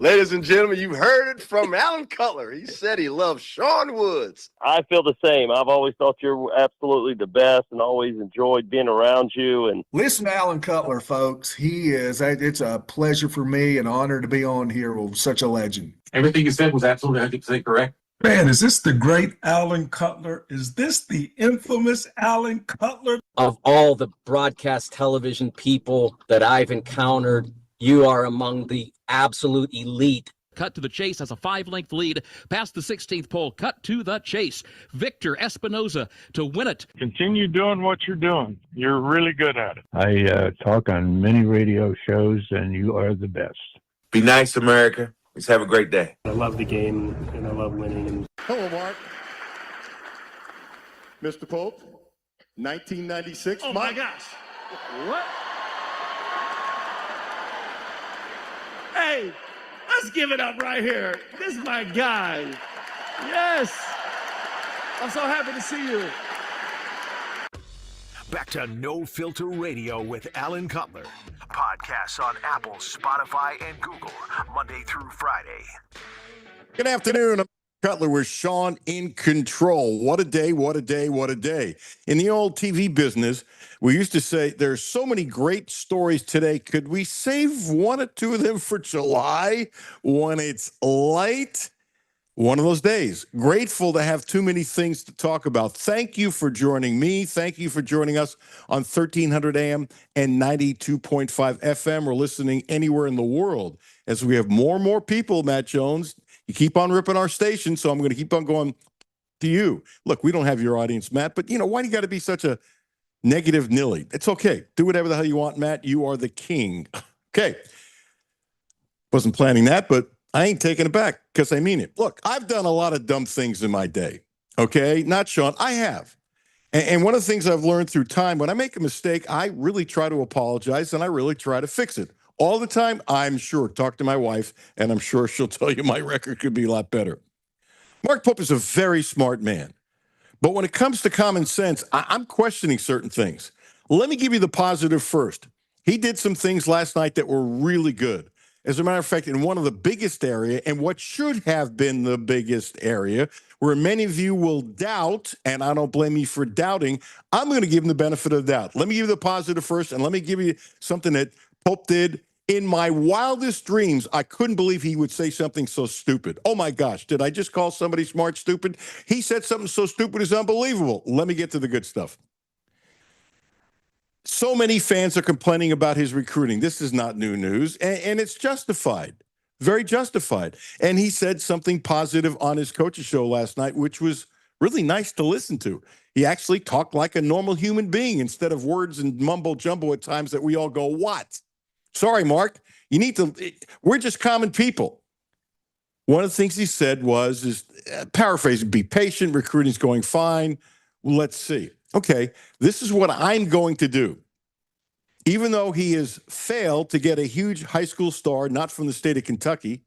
Ladies and gentlemen, you've heard it from Alan Cutler. He said he loves Sean Woods. I feel the same. I've always thought you're absolutely the best and always enjoyed being around you. And listen to Alan Cutler, folks. It's a pleasure for me, an honor to be on here with such a legend. Everything you said was absolutely 100% correct. Man, is this the great Alan Cutler? Is this the infamous Alan Cutler? Of all the broadcast television people that I've encountered, you are among the absolute elite. Cut to the chase has a 5-length lead past the 16th pole. Cut to the chase. Victor Espinoza to win it. Continue doing what you're doing. You're really good at it. I talk on many radio shows, and you are the best. Be nice, America. Let's have a great day. I love the game, and I love winning. Hello, Mark. Mr. Pope, 1996. Oh, my gosh. What? Hey, let's give it up right here. This is my guy. Yes. I'm so happy to see you. Back to No Filter Radio with Alan Cutler. Podcasts on Apple, Spotify, and Google, Monday through Friday. Good afternoon. I'm Cutler with Sean in Control. What a day, what a day, what a day. In the old TV business, we used to say there's so many great stories today. Could we save one or two of them for July when it's light? One of those days. Grateful to have too many things to talk about. Thank you for joining me. Thank you for joining us on 1300 AM and 92.5 FM or listening anywhere in the world. As we have more and more people, Matt Jones, you keep on ripping our station, so I'm going to keep on going to you. Look, we don't have your audience, Matt, but, why do you got to be such a negative Nilly? It's okay. Do whatever the hell you want, Matt. You are the king. Okay. Wasn't planning that, but I ain't taking it back because I mean it. Look, I've done a lot of dumb things in my day, okay? Not Sean. I have. And one of the things I've learned through time, when I make a mistake, I really try to apologize and I really try to fix it. All the time, I'm sure. Talk to my wife, and I'm sure she'll tell you my record could be a lot better. Mark Pope is a very smart man. But when it comes to common sense, I'm questioning certain things. Let me give you the positive first. He did some things last night that were really good. As a matter of fact, in one of the biggest area, and what should have been the biggest area, where many of you will doubt, and I don't blame you for doubting, I'm going to give him the benefit of the doubt. Let me give you the positive first, and let me give you something that Pope did. In my wildest dreams, I couldn't believe he would say something so stupid. Oh, my gosh. Did I just call somebody smart stupid? He said something so stupid it's unbelievable. Let me get to the good stuff. So many fans are complaining about his recruiting. This is not new news, and it's justified, very justified. And he said something positive on his coach's show last night, which was really nice to listen to. He actually talked like a normal human being instead of words and mumbo jumbo at times that we all go, what? Sorry, Mark, we're just common people. One of the things he said was, paraphrasing, be patient, recruiting's going fine. Well, let's see. Okay, this is what I'm going to do. Even though he has failed to get a huge high school star, not from the state of Kentucky,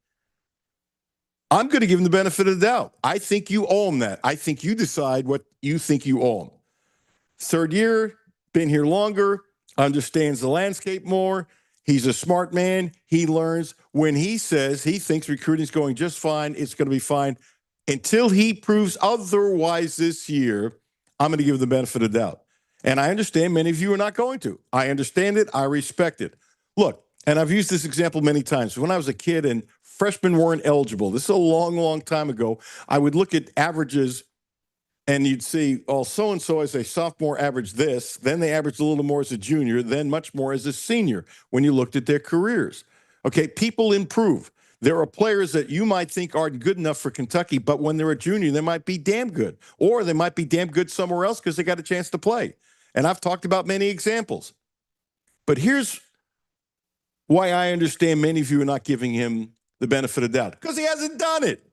I'm going to give him the benefit of the doubt. I think you owe him that. I think you decide what you think you owe him. Third year, been here longer, understands the landscape more. He's a smart man. He learns. When he says he thinks recruiting's going just fine, it's going to be fine. Until he proves otherwise this year, I'm going to give him the benefit of the doubt. And I understand many of you are not going to. I understand it. I respect it. Look, and I've used this example many times. When I was a kid and freshmen weren't eligible, this is a long, long time ago, I would look at averages and you'd see, oh, so-and-so as a sophomore averaged this, then they averaged a little more as a junior, then much more as a senior when you looked at their careers. Okay, people improve. There are players that you might think aren't good enough for Kentucky, but when they're a junior, they might be damn good. Or they might be damn good somewhere else because they got a chance to play. And I've talked about many examples. But here's why I understand many of you are not giving him the benefit of the doubt. Because he hasn't done it.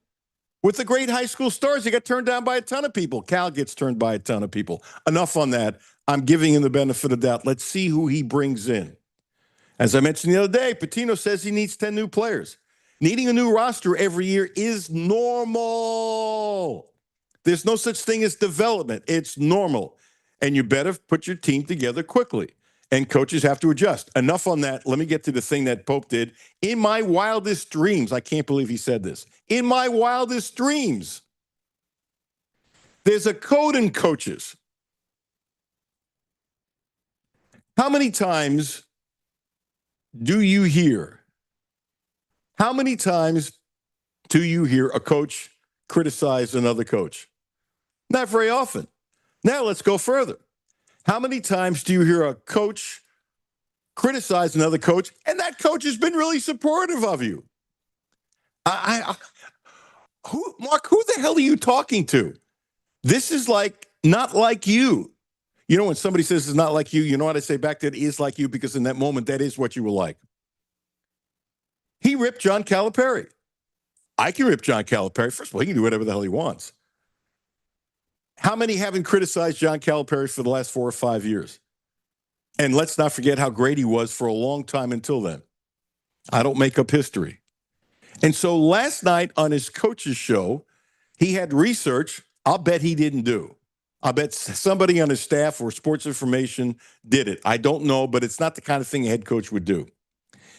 With the great high school stars, he got turned down by a ton of people. Cal gets turned by a ton of people. Enough on that. I'm giving him the benefit of the doubt. Let's see who he brings in. As I mentioned the other day, Patino says he needs 10 new players. Needing a new roster every year is normal. There's no such thing as development. It's normal. And you better put your team together quickly. and coaches have to adjust. Enough on that. Let me get to the thing that Pope did. In my wildest dreams, I can't believe he said this. In my wildest dreams, there's a code in coaches. How many times do you hear? How many times do you hear a coach criticize another coach? Not very often. Now let's go further. How many times do you hear a coach criticize another coach, and that coach has been really supportive of you? Mark, who the hell are you talking to? This is like not like you. You know, when somebody says it's not like you, you know what I say back? That is like you, because in that moment, that is what you were like. He ripped John Calipari. I can rip John Calipari. First of all, he can do whatever the hell he wants. How many haven't criticized John Calipari for the last 4 or 5 years? And let's not forget how great he was for a long time until then. I don't make up history. And so last night on his coach's show, he had research I'll bet he didn't do. I'll bet somebody on his staff or sports information did it. I don't know, but it's not the kind of thing a head coach would do.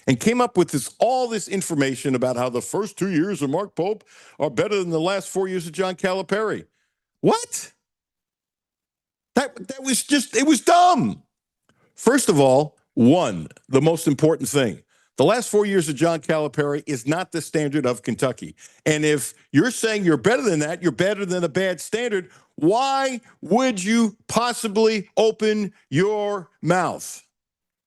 And came up with all this information about how the first 2 years of Mark Pope are better than the last 4 years of John Calipari. What? That was just, it was dumb. First of all, the most important thing. The last 4 years of John Calipari is not the standard of Kentucky. And if you're saying you're better than that, you're better than a bad standard, why would you possibly open your mouth?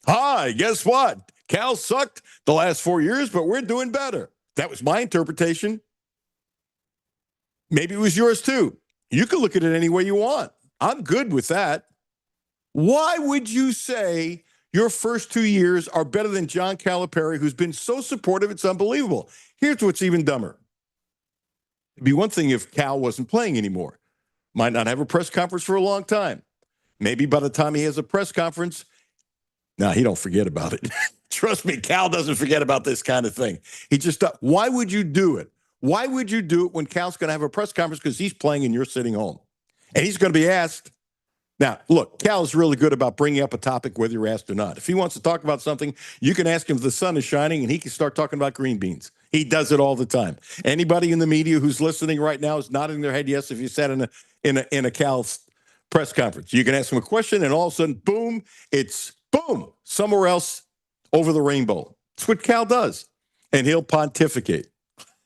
Hi, guess what? Cal sucked the last 4 years, but we're doing better. That was my interpretation. Maybe it was yours too. You can look at it any way you want. I'm good with that. Why would you say your first 2 years are better than John Calipari, who's been so supportive, it's unbelievable? Here's what's even dumber. It'd be one thing if Cal wasn't playing anymore. Might not have a press conference for a long time. Maybe by the time he has a press conference, he don't forget about it. Trust me, Cal doesn't forget about this kind of thing. He just, why would you do it? Why would you do it when Cal's going to have a press conference because he's playing and you're sitting home? And he's going to be asked. Now, look, Cal is really good about bringing up a topic whether you're asked or not. If he wants to talk about something, you can ask him if the sun is shining, and he can start talking about green beans. He does it all the time. Anybody in the media who's listening right now is nodding their head yes if you sat in a Cal press conference. You can ask him a question, and all of a sudden, boom, it's boom, somewhere else over the rainbow. That's what Cal does. And he'll pontificate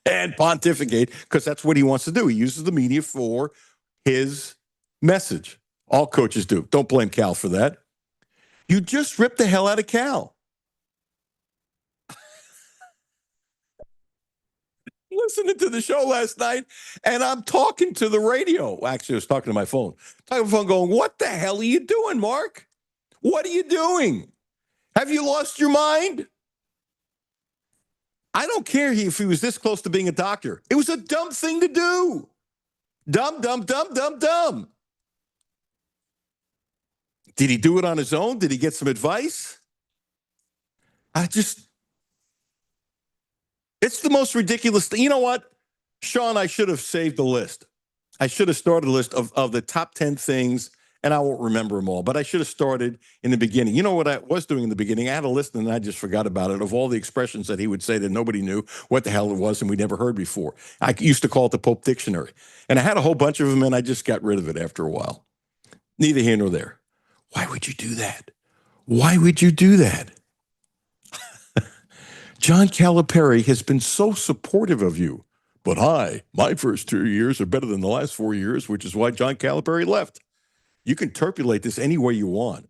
because that's what he wants to do. He uses the media for his message. All coaches do. Don't blame Cal for that. You just ripped the hell out of Cal. Listening to the show last night, and I'm talking to the radio. Actually, I was talking to my phone. Talking to the phone going, what the hell are you doing, Mark? What are you doing? Have you lost your mind? I don't care if he was this close to being a doctor. It was a dumb thing to do. Dumb, dumb, dumb, dumb, dumb. Did he do it on his own? Did he get some advice? It's the most ridiculous thing. You know what, Sean, I should have saved the list. I should have started a list of the top 10 things, and I won't remember them all, but I should have started in the beginning. You know what I was doing in the beginning? I had a list, and I just forgot about it, of all the expressions that he would say that nobody knew what the hell it was and we never heard before. I used to call it the Pope Dictionary, and I had a whole bunch of them, and I just got rid of it after a while. Neither here nor there. Why would you do that? Why would you do that? John Calipari has been so supportive of you. But my first 2 years are better than the last 4 years, which is why John Calipari left. You can interpolate this any way you want.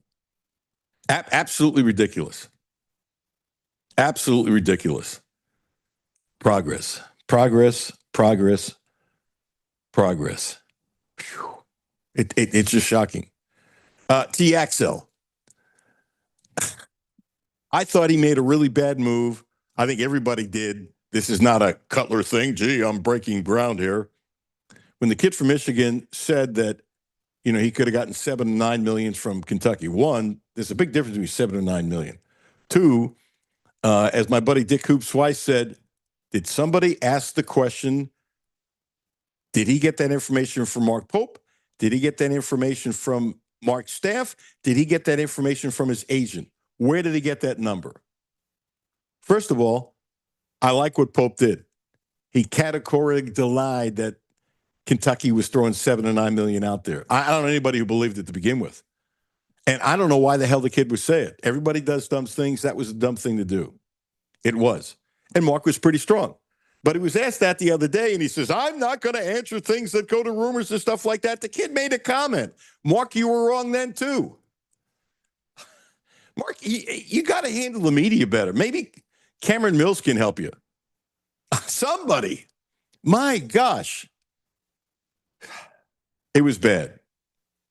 Absolutely ridiculous. Absolutely ridiculous. Progress. Whew. It's just shocking. T. Axel. I thought he made a really bad move. I think everybody did. This is not a Cutler thing. Gee, I'm breaking ground here. When the kid from Michigan said that, he could have gotten $7 to $9 million from Kentucky. One, there's a big difference between $7 and $9 million. Two, as my buddy Dick Hoops Weiss said, did somebody ask the question, did he get that information from Mark Pope? Did he get that information from Mark's staff? Did he get that information from his agent? Where did he get that number? First of all, I like what Pope did. He categorically denied that Kentucky was throwing $7 to $9 million out there. I don't know anybody who believed it to begin with. And I don't know why the hell the kid would say it. Everybody does dumb things. That was a dumb thing to do. It was. And Mark was pretty strong. But he was asked that the other day, and he says, I'm not going to answer things that go to rumors and stuff like that. The kid made a comment. Mark, you were wrong then, too. Mark, you got to handle the media better. Maybe Cameron Mills can help you. Somebody. My gosh. It was bad.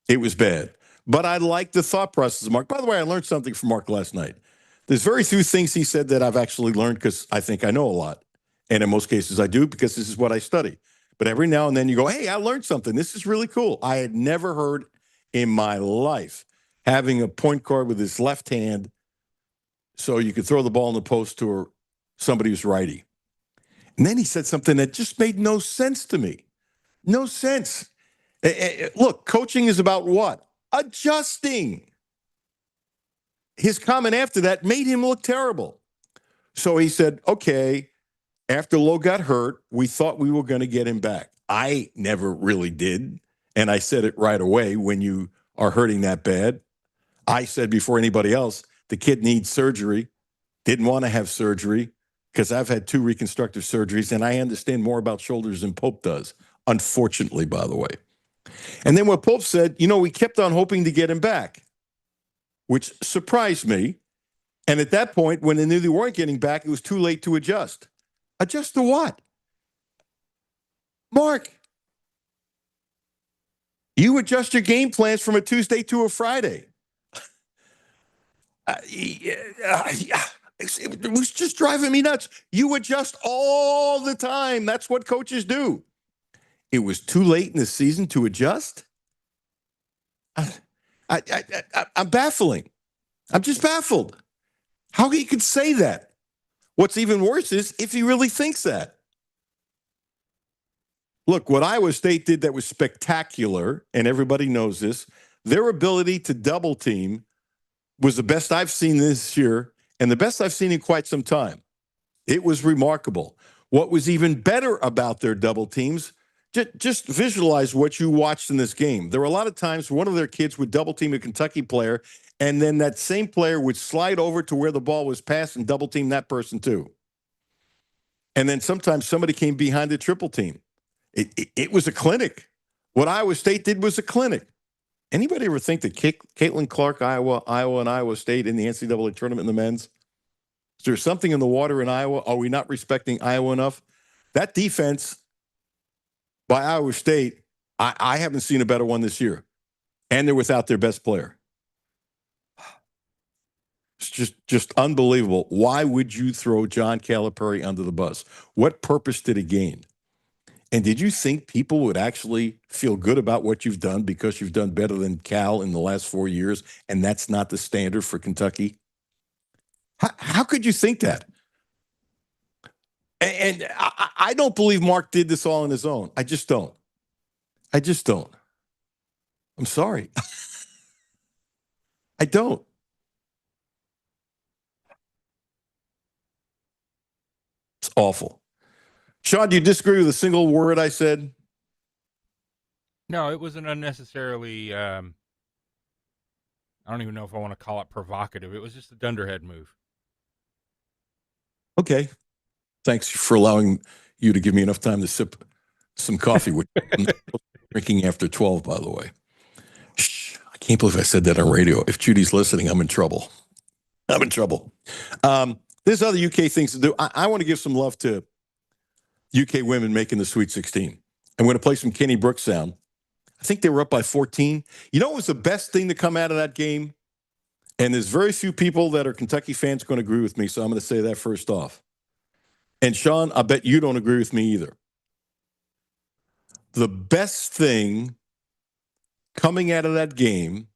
It was bad. But I like the thought process of Mark. By the way, I learned something from Mark last night. There's very few things he said that I've actually learned because I think I know a lot. And in most cases I do because this is what I study. But every now and then you go, hey, I learned something. This is really cool. I had never heard in my life having a point guard with his left hand so you could throw the ball in the post to somebody who's righty. And then he said something that just made no sense to me. No sense. Look, coaching is about what? Adjusting. His comment after that made him look terrible. So he said, okay, after Lowe got hurt, we thought we were going to get him back. I never really did. And I said it right away when you are hurting that bad. I said before anybody else, the kid needs surgery. Didn't want to have surgery because I've had 2 reconstructive surgeries and I understand more about shoulders than Pope does, unfortunately, by the way. And then what Pope said, we kept on hoping to get him back, which surprised me. And at that point, when they knew they weren't getting back, it was too late to adjust. Adjust to what? Mark, you adjust your game plans from a Tuesday to a Friday. It was just driving me nuts. You adjust all the time. That's what coaches do. It was too late in the season to adjust? I'm baffling. I'm just baffled. How he could say that? What's even worse is if he really thinks that. Look, what Iowa State did that was spectacular, and everybody knows this, their ability to double team was the best I've seen this year and the best I've seen in quite some time. It was remarkable. What was even better about their double teams, just visualize what you watched in this game. There were a lot of times one of their kids would double team a Kentucky player, and then that same player would slide over to where the ball was passed and double team that person too. And then sometimes somebody came behind the triple team. It was a clinic. What Iowa State did was a clinic. Anybody ever think that Caitlin Clark, Iowa, and Iowa State in the NCAA tournament in the men's? Is there something in the water in Iowa? Are we not respecting Iowa enough? That defense by Iowa State, I haven't seen a better one this year. And they're without their best player. It's just unbelievable. Why would you throw John Calipari under the bus? What purpose did it gain? And did you think people would actually feel good about what you've done because you've done better than Cal in the last 4 years, and that's not the standard for Kentucky? How could you think that? And I don't believe Mark did this all on his own. I just don't. I'm sorry. I don't. It's awful. Sean, do you disagree with a single word I said? No, it was an unnecessarily, I don't even know if I want to call it provocative. It was just a dunderhead move. Okay. Thanks for allowing you to give me enough time to sip some coffee, which I'm not drinking after 12, by the way. Shh, I can't believe I said that on radio. If Judy's listening, I'm in trouble. There's other UK things to do. I want to give some love to UK women making the Sweet 16. I'm going to play some Kenny Brooks sound. I think they were up by 14. You know what was the best thing to come out of that game? And there's very few people that are Kentucky fans going to agree with me, so I'm going to say that first off. And Sean, I bet you don't agree with me either. The best thing coming out of that game,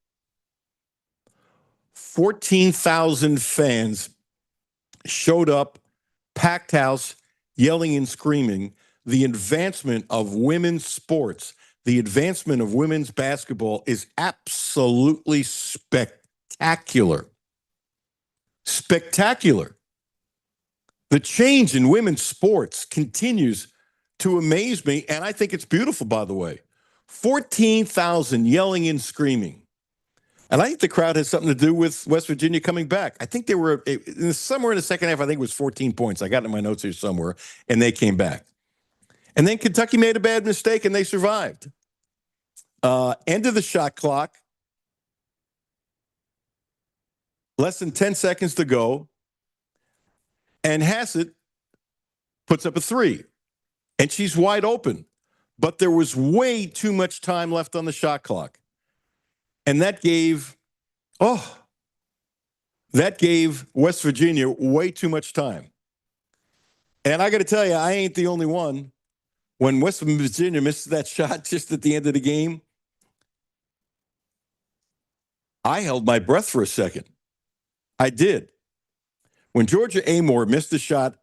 14,000 fans showed up, packed house, yelling and screaming, the advancement of women's sports, the advancement of women's basketball is absolutely spectacular. Spectacular. The change in women's sports continues to amaze me, and I think it's beautiful, by the way. 14,000 yelling and screaming. And I think the crowd has something to do with West Virginia coming back. I think they were somewhere in the second half, I think it was 14 points. I got it in my notes here somewhere, and they came back. And then Kentucky made a bad mistake, and they survived. End of the shot clock. Less than 10 seconds to go. And Hassett puts up a three. And she's wide open. But there was way too much time left on the shot clock. And that gave West Virginia way too much time. And I got to tell you, I ain't the only one. When West Virginia missed that shot just at the end of the game, I held my breath for a second. I did. When Georgia Amore missed the shot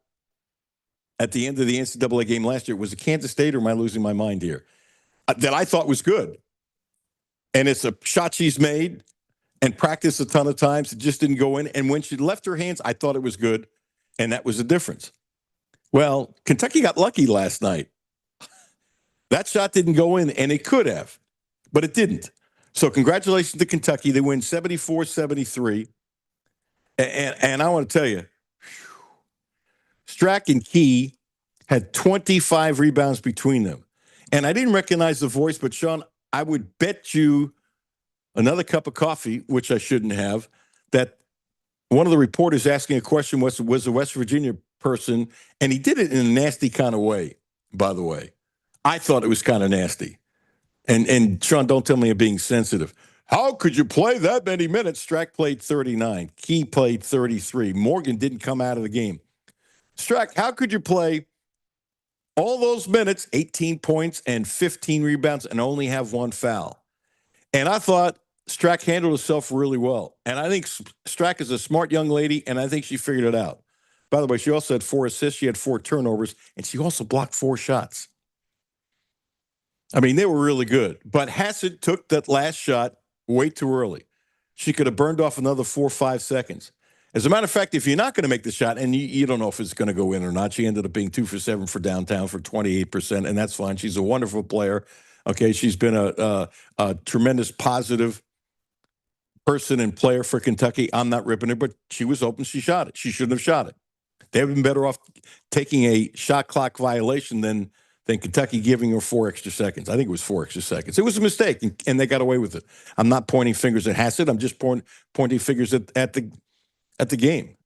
at the end of the NCAA game last year, was it Kansas State, or am I losing my mind here? That I thought was good. And it's a shot she's made and practiced a ton of times. It just didn't go in. And when she left her hands, I thought it was good. And that was the difference. Well, Kentucky got lucky last night. That shot didn't go in, and it could have, but it didn't. So congratulations to Kentucky. They win 74-73. And I want to tell you, Strack and Key had 25 rebounds between them. And I didn't recognize the voice, but Sean, I would bet you another cup of coffee, which I shouldn't have, that one of the reporters asking a question was a West Virginia person, and he did it in a nasty kind of way, by the way. I thought it was kind of nasty. And Sean, don't tell me I'm being sensitive. How could you play that many minutes? Strack played 39. Key played 33. Morgan didn't come out of the game. Strack, how could you play all those minutes, 18 points and 15 rebounds, and only have one foul? And I thought Strack handled herself really well. And I think Strack is a smart young lady, and I think she figured it out. By the way, she also had 4 assists. She had 4 turnovers, and she also blocked 4 shots. I mean, they were really good. But Hassett took that last shot way too early. She could have burned off another 4 or 5 seconds. As a matter of fact, if you're not going to make the shot, and you don't know if it's going to go in or not, she ended up being 2 for 7 for downtown for 28%, and that's fine. She's a wonderful player. Okay, she's been a tremendous positive person and player for Kentucky. I'm not ripping her, but she was open. She shot it. She shouldn't have shot it. They would have been better off taking a shot clock violation than Kentucky giving her 4 extra seconds. I think it was 4 extra seconds. It was a mistake, and they got away with it. I'm not pointing fingers at Hassett. I'm just pointing fingers at the game.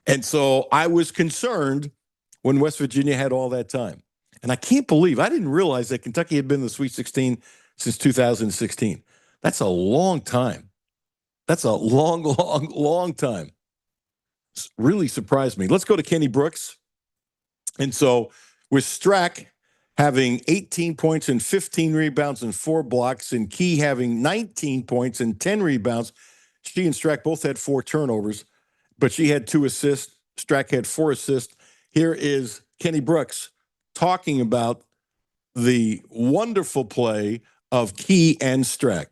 And so I was concerned when West Virginia had all that time. And I can't believe, I didn't realize that Kentucky had been in the Sweet 16 since 2016. That's a long time. That's a long, long, long time. It's really surprised me. Let's go to Kenny Brooks. And so with Strack having 18 points and 15 rebounds and 4 blocks, and Key having 19 points and 10 rebounds, she and Strack both had 4 turnovers, but she had 2 assists. Strack had 4 assists. Here is Kenny Brooks talking about the wonderful play of Key and Strack.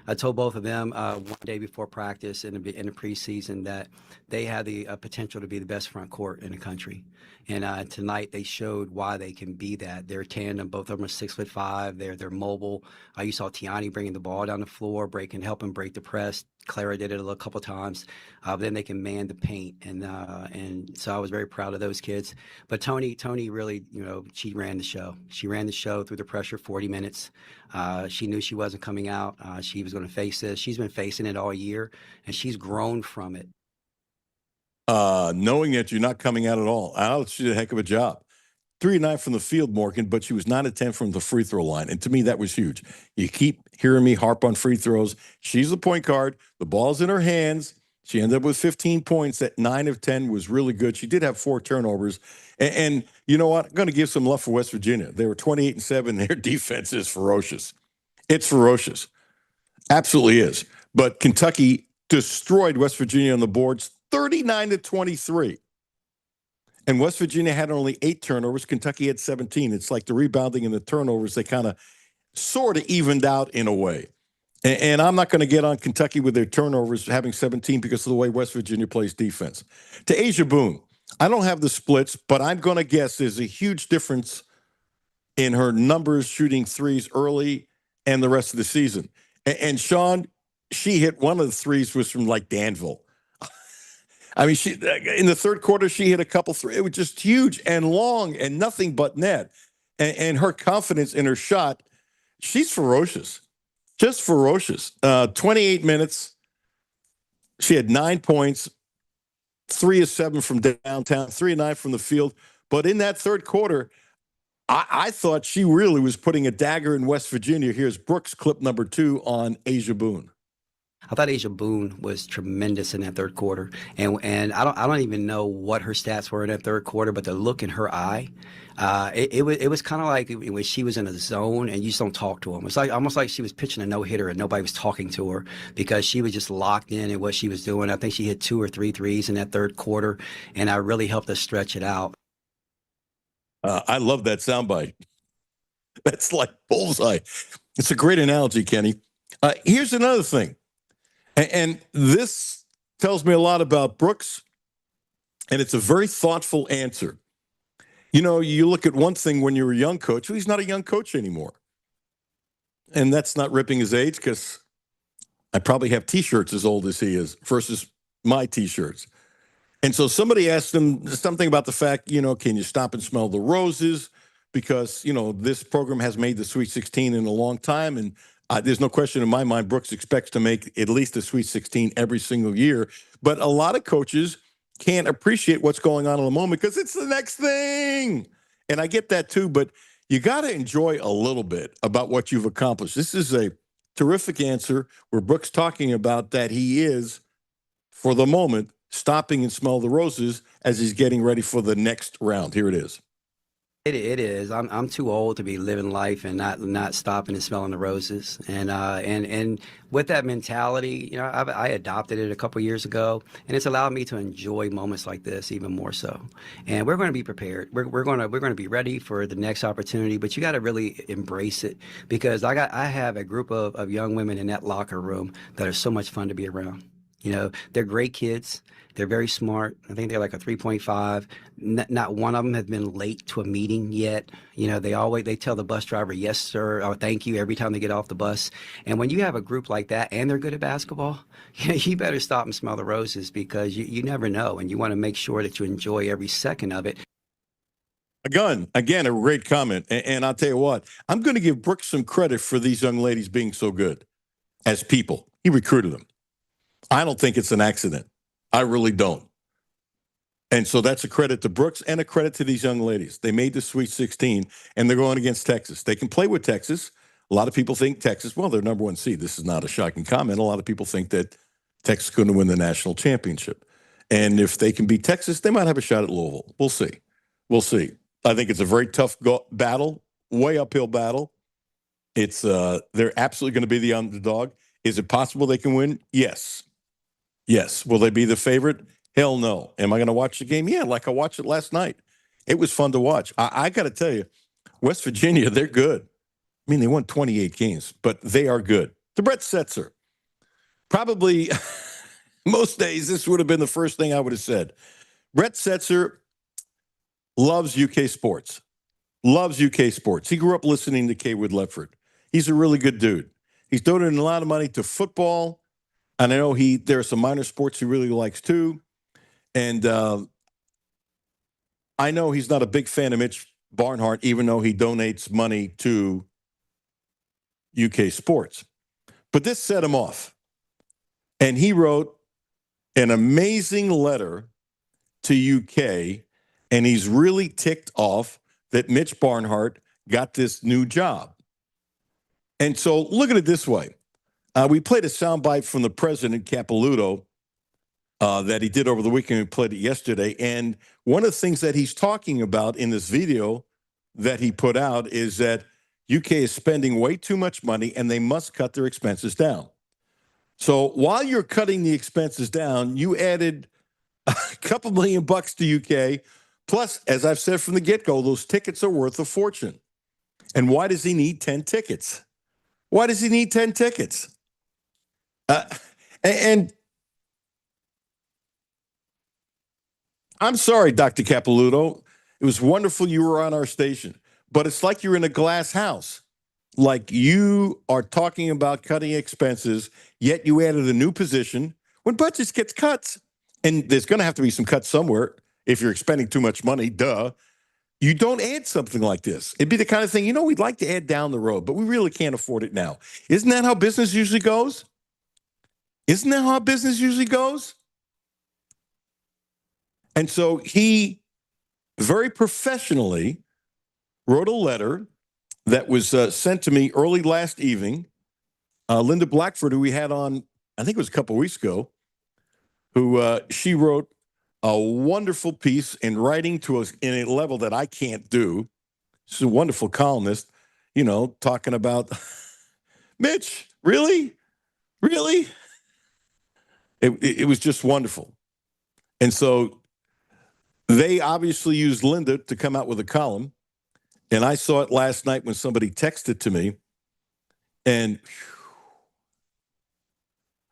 I told both of them one day before practice in the preseason that they had the potential to be the best front court in the country. And tonight they showed why they can be that. They're tandem. Both of them are 6'5". They're mobile. You saw Tiani bringing the ball down the floor, helping break the press. Clara did it a couple times. Then they can man the paint, and so I was very proud of those kids. But Tony really, she ran the show. She ran the show through the pressure, 40 minutes. She knew she wasn't coming out. She was going to face this. She's been facing it all year, and she's grown from it. Knowing that you're not coming out at all, Alex, she did a heck of a job. 3-9 from the field, Morgan, but she was 9-10 from the free throw line. And to me, that was huge. You keep hearing me harp on free throws. She's the point guard. The ball's in her hands. She ended up with 15 points. At 9 of 10 was really good. She did have 4 turnovers. And you know what? I'm going to give some love for West Virginia. They were 28-7. Their defense is ferocious. It's ferocious. Absolutely is. But Kentucky destroyed West Virginia on the boards 39-23. And West Virginia had only 8 turnovers. Kentucky had 17. It's like the rebounding and the turnovers, they kind of sort of evened out in a way. And I'm not going to get on Kentucky with their turnovers having 17 because of the way West Virginia plays defense. To Asia Boone, I don't have the splits, but I'm going to guess there's a huge difference in her numbers shooting threes early and the rest of the season. And Sean, she hit one of the threes was from like Danville. I mean, she in the third quarter, she hit a couple threes. It was just huge and long and nothing but net. And her confidence in her shot, she's ferocious. Just ferocious. 28 minutes. She had 9 points, 3 of 7 from downtown, 3 of 9 from the field. But in that third quarter, I thought she really was putting a dagger in West Virginia. Here's Brooks clip number 2 on Asia Boone. I thought Asia Boone was tremendous in that third quarter, and I don't even know what her stats were in that third quarter, but the look in her eye, it was kind of like when she was in a zone and you just don't talk to them. It's like almost like she was pitching a no hitter and nobody was talking to her because she was just locked in what she was doing. I think she hit 2 or 3 threes in that third quarter, and I really helped us stretch it out. I love that soundbite. That's like bullseye. It's a great analogy, Kenny. Here's another thing. And this tells me a lot about Brooks, and it's a very thoughtful answer. You know, you look at one thing when you're a young coach. Well, he's not a young coach anymore. And that's not ripping his age because I probably have T-shirts as old as he is versus my T-shirts. And so somebody asked him something about the fact, you know, can you stop and smell the roses? Because, you know, this program has made the Sweet 16 in a long time. And there's no question in my mind, Brooks expects to make at least the Sweet 16 every single year. But a lot of coaches can't appreciate what's going on in the moment because it's the next thing. And I get that too, but you got to enjoy a little bit about what you've accomplished. This is a terrific answer where Brooks talking about that he is, for the moment, stopping and smell the roses as he's getting ready for the next round. Here it is. It is. I'm too old to be living life and not stopping and smelling the roses. And with that mentality, you know, I adopted it a couple years ago, and it's allowed me to enjoy moments like this even more so. And we're going to be prepared. We're going to be ready for the next opportunity. But you got to really embrace it because I have a group of young women in that locker room that are so much fun to be around. You know, they're great kids. They're very smart. I think they're like a 3.5. Not one of them has been late to a meeting yet. You know, they tell the bus driver, yes, sir, or thank you every time they get off the bus. And when you have a group like that and they're good at basketball, you better stop and smell the roses because you never know. And you want to make sure that you enjoy every second of it. Again, a great comment. And I'll tell you what, I'm going to give Brooks some credit for these young ladies being so good as people. He recruited them. I don't think it's an accident. I really don't. And so that's a credit to Brooks and a credit to these young ladies. They made the Sweet 16, and they're going against Texas. They can play with Texas. A lot of people think Texas, well, they're number 1 seed. This is not a shocking comment. A lot of people think that Texas is going to win the national championship. And if they can beat Texas, they might have a shot at Louisville. We'll see. We'll see. I think it's a very tough battle, way uphill battle. It's they're absolutely going to be the underdog. Is it possible they can win? Yes. Yes. Will they be the favorite? Hell no. Am I going to watch the game? Yeah, like I watched it last night. It was fun to watch. I got to tell you, West Virginia, they're good. I mean, they won 28 games, but they are good. To Brett Setzer, probably most days this would have been the first thing I would have said. Brett Setzer loves UK sports. Loves UK sports. He grew up listening to Kaywood Ledford. He's a really good dude. He's donating a lot of money to football. And I know there are some minor sports he really likes too. And I know he's not a big fan of Mitch Barnhart, even though he donates money to UK sports. But this set him off. And he wrote an amazing letter to UK, and he's really ticked off that Mitch Barnhart got this new job. And so look at it this way. We played a soundbite from the president, Capilouto, that he did over the weekend. We played it yesterday. And one of the things that he's talking about in this video that he put out is that UK is spending way too much money and they must cut their expenses down. So while you're cutting the expenses down, you added a couple $1 million to UK. Plus, as I've said from the get-go, those tickets are worth a fortune. And why does he need 10 tickets? Why does he need 10 tickets? And I'm sorry, Dr. Capilouto. It was wonderful you were on our station, but it's like you're in a glass house. Like you are talking about cutting expenses, yet you added a new position when budgets gets cuts. And there's going to have to be some cuts somewhere if you're expending too much money, duh. You don't add something like this. It'd be the kind of thing, we'd like to add down the road, but we really can't afford it now. Isn't that how business usually goes? Isn't that how business usually goes? And so he very professionally wrote a letter that was sent to me early last evening. Linda Blackford, who we had on, I think it was a couple of weeks ago, who she wrote a wonderful piece in writing to us in a level that I can't do. She's a wonderful columnist, talking about, Mitch, really? Really? It was just wonderful. And so they obviously used Linda to come out with a column. And I saw it last night when somebody texted to me. And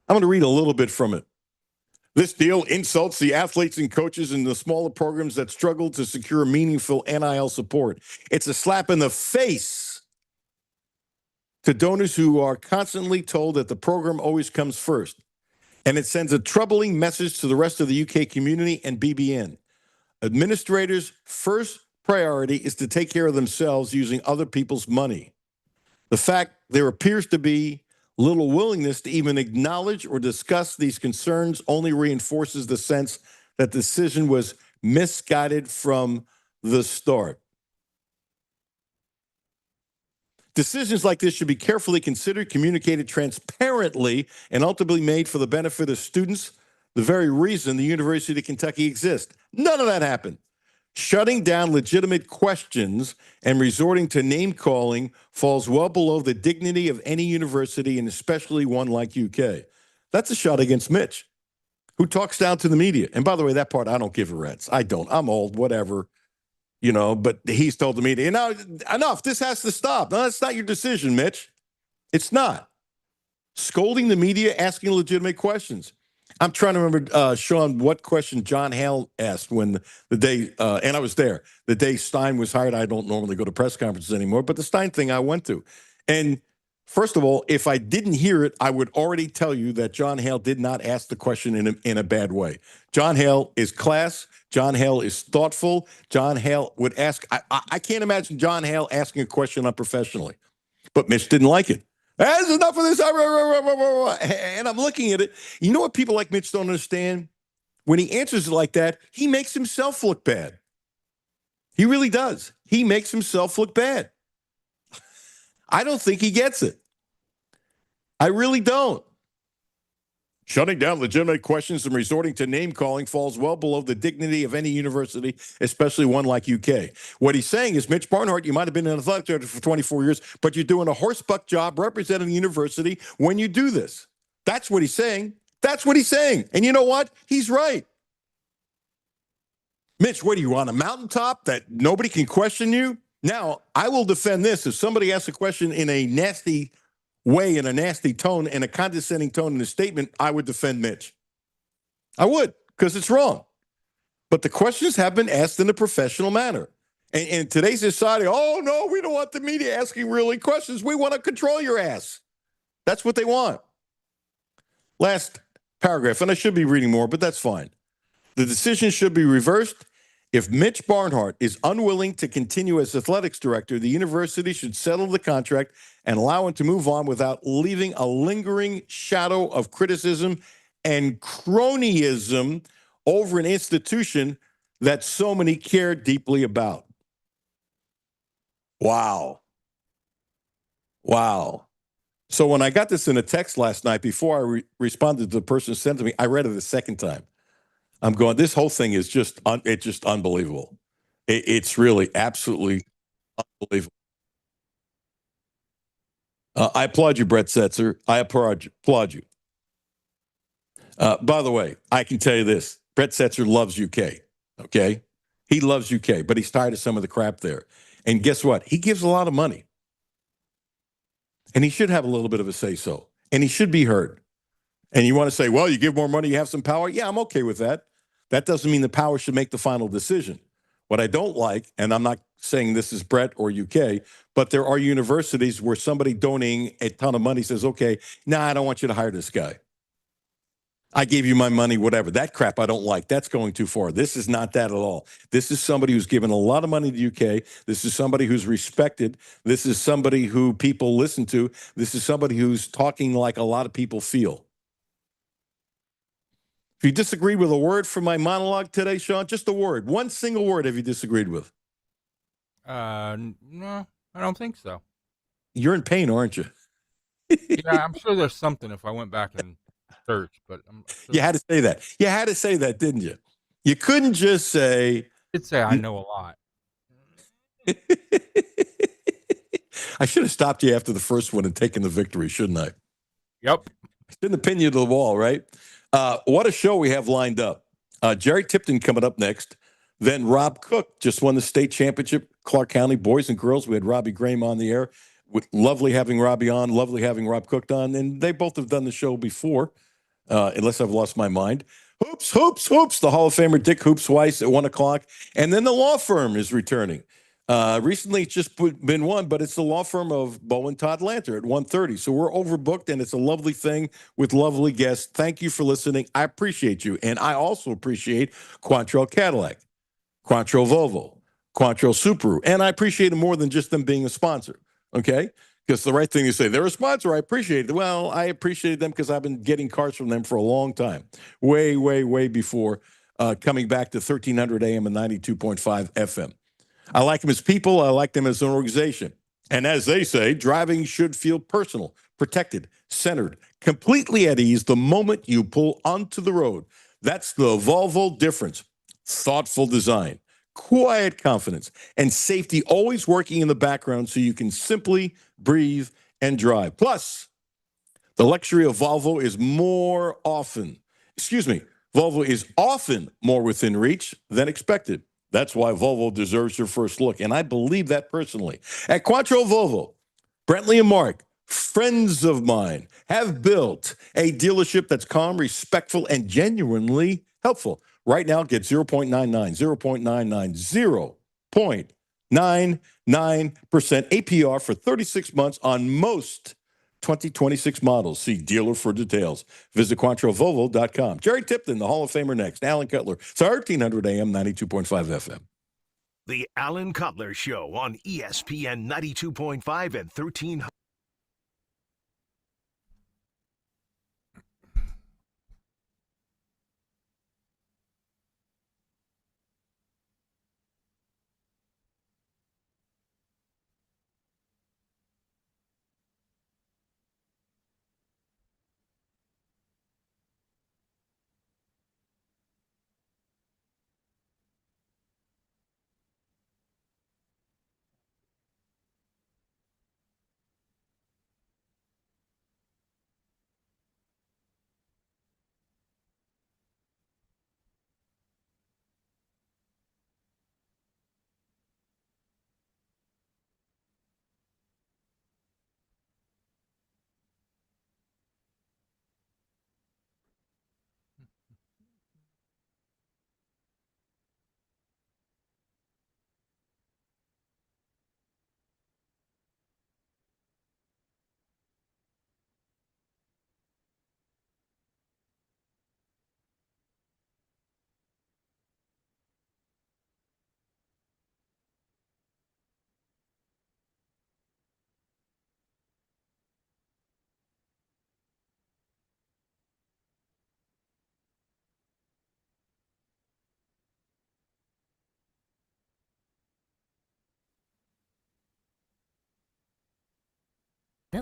I'm going to read a little bit from it. This deal insults the athletes and coaches in the smaller programs that struggle to secure meaningful NIL support. It's a slap in the face to donors who are constantly told that the program always comes first. And it sends a troubling message to the rest of the UK community and BBN. Administrators' first priority is to take care of themselves using other people's money. The fact there appears to be little willingness to even acknowledge or discuss these concerns only reinforces the sense that the decision was misguided from the start. Decisions like this should be carefully considered, communicated transparently, and ultimately made for the benefit of students, the very reason the University of Kentucky exists. None of that happened. Shutting down legitimate questions and resorting to name-calling falls well below the dignity of any university, and especially one like UK. That's a shot against Mitch, who talks down to the media. And by the way, that part, I don't give a rat's. I don't. I'm old, whatever. But he's told the media, enough, this has to stop. No, that's not your decision, Mitch. It's not. Scolding the media, asking legitimate questions. I'm trying to remember, Sean, what question John Hale asked when the day, and I was there, the day Stein was hired. I don't normally go to press conferences anymore, but the Stein thing I went to. And first of all, if I didn't hear it, I would already tell you that John Hale did not ask the question in a bad way. John Hale is class. John Hale is thoughtful. John Hale would ask, I can't imagine John Hale asking a question unprofessionally, but Mitch didn't like it. That's enough of this. And I'm looking at it. You know what people like Mitch don't understand? When he answers it like that, he makes himself look bad. He really does. He makes himself look bad. I don't think he gets it. I really don't. Shutting down legitimate questions and resorting to name-calling falls well below the dignity of any university, especially one like UK. What he's saying is, Mitch Barnhart, you might have been an athletic director for 24 years, but you're doing a horsebuck job representing the university when you do this. That's what he's saying. That's what he's saying. And you know what? He's right. Mitch, what are you, on a mountaintop that nobody can question you? Now, I will defend this. If somebody asks a question in a nasty way, in a nasty tone, and a condescending tone in a statement, I would defend Mitch. I would, because it's wrong. But the questions have been asked in a professional manner. And in today's society, oh, no, we don't want the media asking really questions. We want to control your ass. That's what they want. Last paragraph, and I should be reading more, but that's fine. The decision should be reversed. If Mitch Barnhart is unwilling to continue as athletics director, the university should settle the contract and allow him to move on without leaving a lingering shadow of criticism and cronyism over an institution that so many care deeply about. Wow. Wow. So when I got this in a text last night, before I responded to the person who sent it to me, I read it a second time. I'm going, this whole thing is just unbelievable. It's really absolutely unbelievable. I applaud you, Brett Setzer. I applaud you. By the way, I can tell you this. Brett Setzer loves UK, okay? He loves UK, but he's tired of some of the crap there. And guess what? He gives a lot of money. And he should have a little bit of a say-so. And he should be heard. And you want to say, well, you give more money, you have some power. Yeah, I'm okay with that. That doesn't mean the power should make the final decision. What I don't like, and I'm not saying this is Brett or UK, but there are universities where somebody donating a ton of money says, okay, I don't want you to hire this guy. I gave you my money, whatever. That crap I don't like. That's going too far. This is not that at all. This is somebody who's given a lot of money to UK. This is somebody who's respected. This is somebody who people listen to. This is somebody who's talking like a lot of people feel. If you disagreed with a word from my monologue today, Sean, just a word, one single word have you disagreed with? No, I don't think so. You're in pain, aren't you? Yeah, I'm sure there's something if I went back and searched, but You had to say that. You had to say that, didn't you? You couldn't just say. I'd say I know a lot. I should have stopped you after the first one and taken the victory, shouldn't I? Yep. Shouldn't have pinned you to the wall, right? What a show we have lined up. Jerry Tipton coming up next. Then Rob Cook just won the state championship, Clark County boys and girls. We had Robbie Graham on the air. Lovely having Robbie on. Lovely having Rob Cook on. And they both have done the show before, unless I've lost my mind. Hoops, hoops, hoops. The Hall of Famer Dick Hoops Weiss at 1 o'clock. And then the law firm is returning. Recently, it's just been one, but it's the law firm of Bo and Todd Lanter at 1:30. So we're overbooked, and it's a lovely thing with lovely guests. Thank you for listening. I appreciate you. And I also appreciate Quantrill Cadillac, Quantrill Volvo, Quantrill Subaru. And I appreciate them more than just them being a sponsor, okay? Because the right thing to say, they're a sponsor, I appreciate it. Well, I appreciate them because I've been getting cars from them for a long time, way, way, way before coming back to 1300 AM and 92.5 FM. I like them as people. I like them as an organization. And as they say, driving should feel personal, protected, centered, completely at ease the moment you pull onto the road. That's the Volvo difference. Thoughtful design, quiet confidence, and safety always working in the background so you can simply breathe and drive. Plus, the luxury of Volvo is Volvo is often more within reach than expected. That's why Volvo deserves your first look, and I believe that personally. At Quantrill Volvo, Brentley and Mark, friends of mine, have built a dealership that's calm, respectful, and genuinely helpful. Right now, get 0.99 APR for 36 months on most 2026 models. See dealer for details. Visit QuantrillVolvo.com. Jerry Tipton, the Hall of Famer next. Alan Cutler, 1300 AM, 92.5 FM. The Alan Cutler Show on ESPN 92.5 and 1300.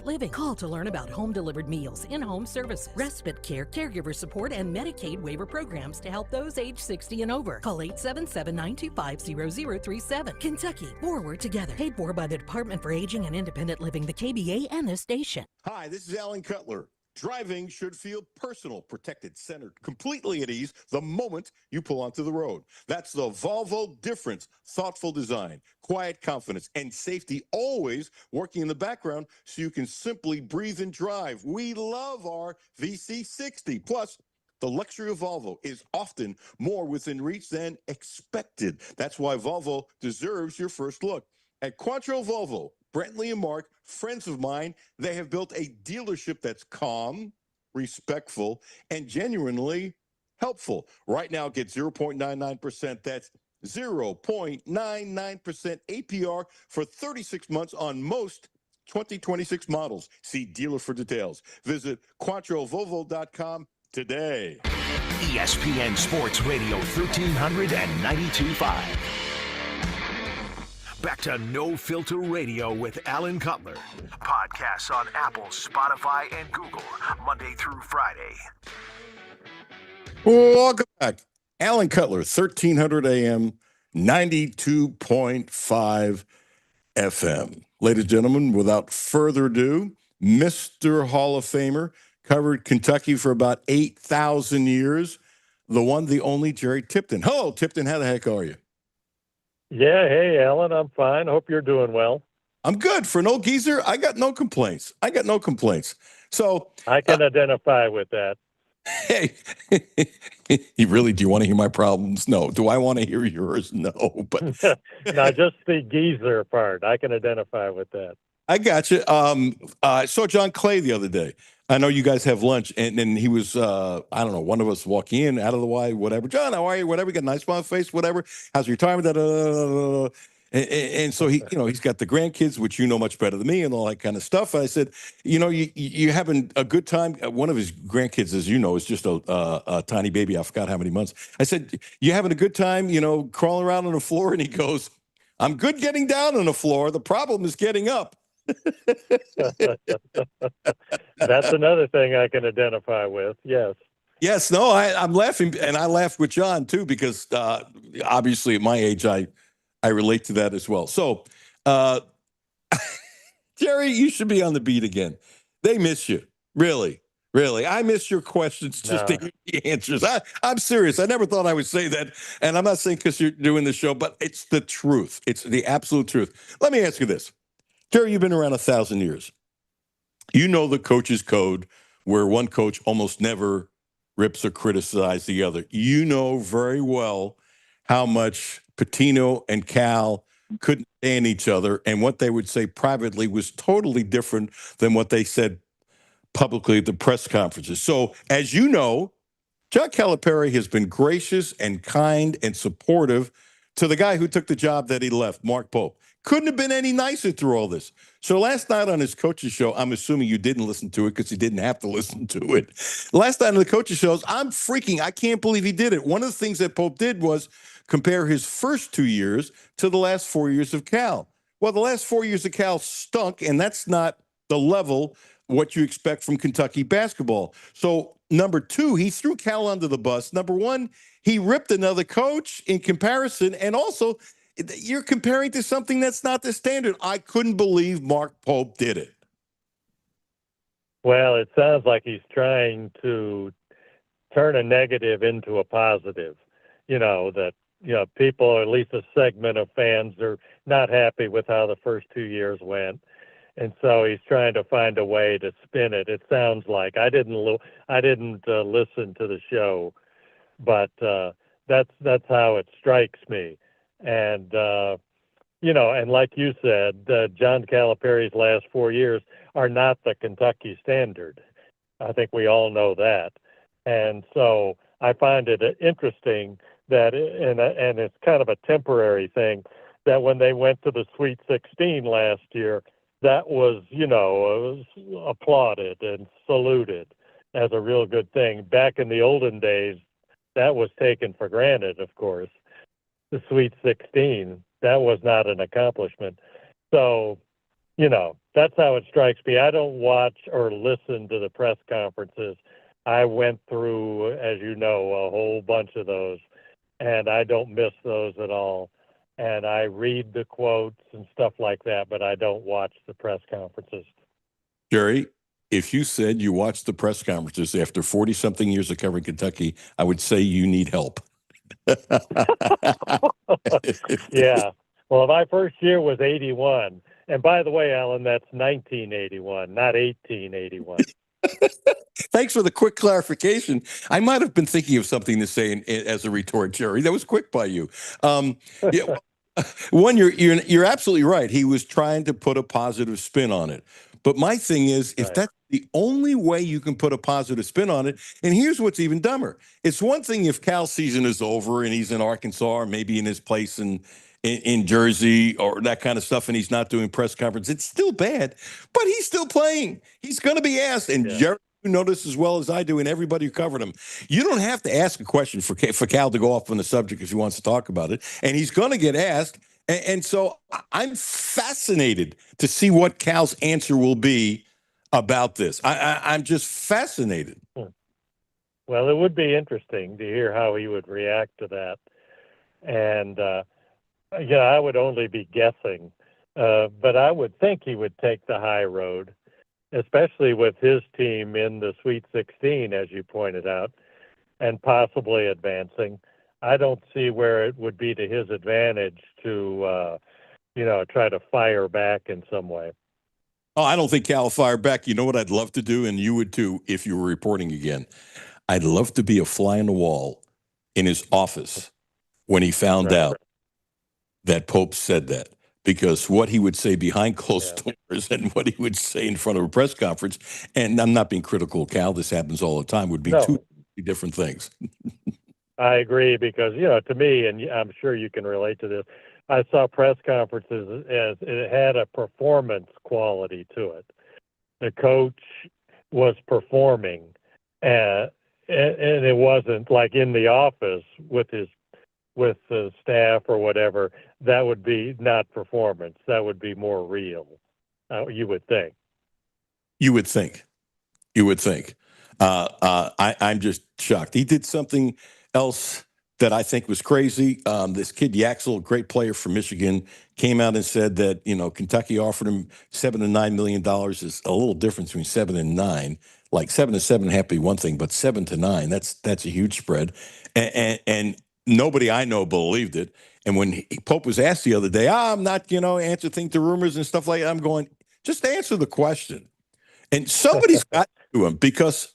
Living. Call to learn about home-delivered meals, in-home services, respite care, caregiver support, and Medicaid waiver programs to help those age 60 and over. Call 877-925-0037. Kentucky, forward together. Paid for by the Department for Aging and Independent Living, the KBA, and this station. Hi, this is Alan Cutler. Driving should feel personal, protected, centered, completely at ease the moment you pull onto the road. That's the Volvo difference. Thoughtful design, quiet confidence, and safety always working in the background so you can simply breathe and drive. We love our VC60. Plus, the luxury of Volvo is often more within reach than expected. That's why Volvo deserves your first look. At Quattro Volvo, Brentley and Mark, friends of mine, they have built a dealership that's calm, respectful, and genuinely helpful. Right now, get 0.99%. That's 0.99% APR for 36 months on most 2026 models. See dealer for details. Visit QuattroVolvo.com today. ESPN Sports Radio 1392.5. Back to No Filter Radio with Alan Cutler. Podcasts on Apple, Spotify, and Google, Monday through Friday. Welcome back. Alan Cutler, 1300 AM, 92.5 FM. Ladies and gentlemen, without further ado, Mr. Hall of Famer, covered Kentucky for about 8,000 years, the one, the only Jerry Tipton. Hello, Tipton. How the heck are you? Yeah, hey, Alan, I'm fine. Hope you're doing well. I'm good. For an old geezer, I got no complaints. So I can identify with that. Hey, do you want to hear my problems? No. Do I want to hear yours? No. But now, just the geezer part, I can identify with that. I got you. I saw John Clay the other day. I know you guys have lunch, and then he was, I don't know, one of us walking in, out of the Y, whatever. John, how are you? Whatever. Got a nice smile on his face, whatever. How's your retirement? And so he, he's got the grandkids, which you know much better than me, and all that kind of stuff. I said, you having a good time? One of his grandkids, as you know, is just a tiny baby. I forgot how many months. I said, you having a good time? Crawling around on the floor? And he goes, I'm good getting down on the floor. The problem is getting up. That's another thing I can identify with. Yes. No, I'm laughing, and I laughed with John too because obviously at my age I relate to that as well. So, Jerry, you should be on the beat again. They miss you, really. I miss your questions just to hear the answers. I'm serious. I never thought I would say that, and I'm not saying because you're doing the show, but it's the truth. It's the absolute truth. Let me ask you this. Jerry, you've been around 1,000 years. You know the coach's code where one coach almost never rips or criticizes the other. You know very well how much Pitino and Cal couldn't stand each other, and what they would say privately was totally different than what they said publicly at the press conferences. So, as you know, John Calipari has been gracious and kind and supportive to the guy who took the job that he left, Mark Pope. Couldn't have been any nicer through all this. So last night on his coach's show, I'm assuming you didn't listen to it because he didn't have to listen to it. Last night on the coach's shows, I'm freaking. I can't believe he did it. One of the things that Pope did was compare his first 2 years to the last 4 years of Cal. Well, the last 4 years of Cal stunk, and that's not the level what you expect from Kentucky basketball. So, number two, he threw Cal under the bus. Number one, he ripped another coach in comparison, and also you're comparing to something that's not the standard. I couldn't believe Mark Pope did it. Well, it sounds like he's trying to turn a negative into a positive. People, or at least a segment of fans, are not happy with how the first 2 years went. And so he's trying to find a way to spin it. It sounds like I didn't listen to the show, but that's how it strikes me. And and like you said, John Calipari's last 4 years are not the Kentucky standard. I think we all know that. And so I find it interesting that, and it's kind of a temporary thing, that when they went to the Sweet 16 last year, that was, applauded and saluted as a real good thing. Back in the olden days, that was taken for granted, of course. The Sweet 16, that was not an accomplishment. So, that's how it strikes me. I don't watch or listen to the press conferences. I went through, as you know, a whole bunch of those, and I don't miss those at all. And I read the quotes and stuff like that, but I don't watch the press conferences. Jerry, If you said you watched the press conferences after 40-something years of covering Kentucky, I would say you need help. Yeah. Well, my first year was 81. And by the way, Alan, that's 1981, not 1881. Thanks for the quick clarification. I might have been thinking of something to say as a retort, Jerry. That was quick by you. Yeah, one, you're absolutely right. He was trying to put a positive spin on it. But my thing is, if that's the only way you can put a positive spin on it, and here's what's even dumber. It's one thing if Cal's season is over and he's in Arkansas or maybe in his place in Jersey or that kind of stuff, and he's not doing press conference. It's still bad, but he's still playing. He's going to be asked. And Jerry, you know this as well as I do, and everybody who covered him. You don't have to ask a question for Cal to go off on the subject if he wants to talk about it, and he's going to get asked. And so I'm fascinated to see what Cal's answer will be about this. I'm just fascinated. Well, it would be interesting to hear how he would react to that. And, I would only be guessing, but I would think he would take the high road, especially with his team in the Sweet 16, as you pointed out, and possibly advancing. I don't see where it would be to his advantage to, try to fire back in some way. Oh, I don't think Cal will fire back. You know what I'd love to do, and you would too if you were reporting again? I'd love to be a fly on the wall in his office when he found out that Pope said that, because what he would say behind closed doors and what he would say in front of a press conference, and I'm not being critical of Cal, this happens all the time, would be two different things. I agree because, to me, and I'm sure you can relate to this, I saw press conferences as it had a performance quality to it. The coach was performing, and it wasn't like in the office with the staff or whatever. That would be not performance. That would be more real, you would think. You would think. I'm just shocked. He did something else that I think was crazy. This kid Yaxel, great player from Michigan, came out and said that Kentucky offered him $7 to $9 million. Is a little difference between 7 and 9. Like 7 to 7.5 be one thing, but 7 to 9, that's a huge spread. And nobody I know believed it. And when Pope was asked the other day, I'm not answer things to rumors and stuff like that. I'm going, just answer the question. And somebody's got to him because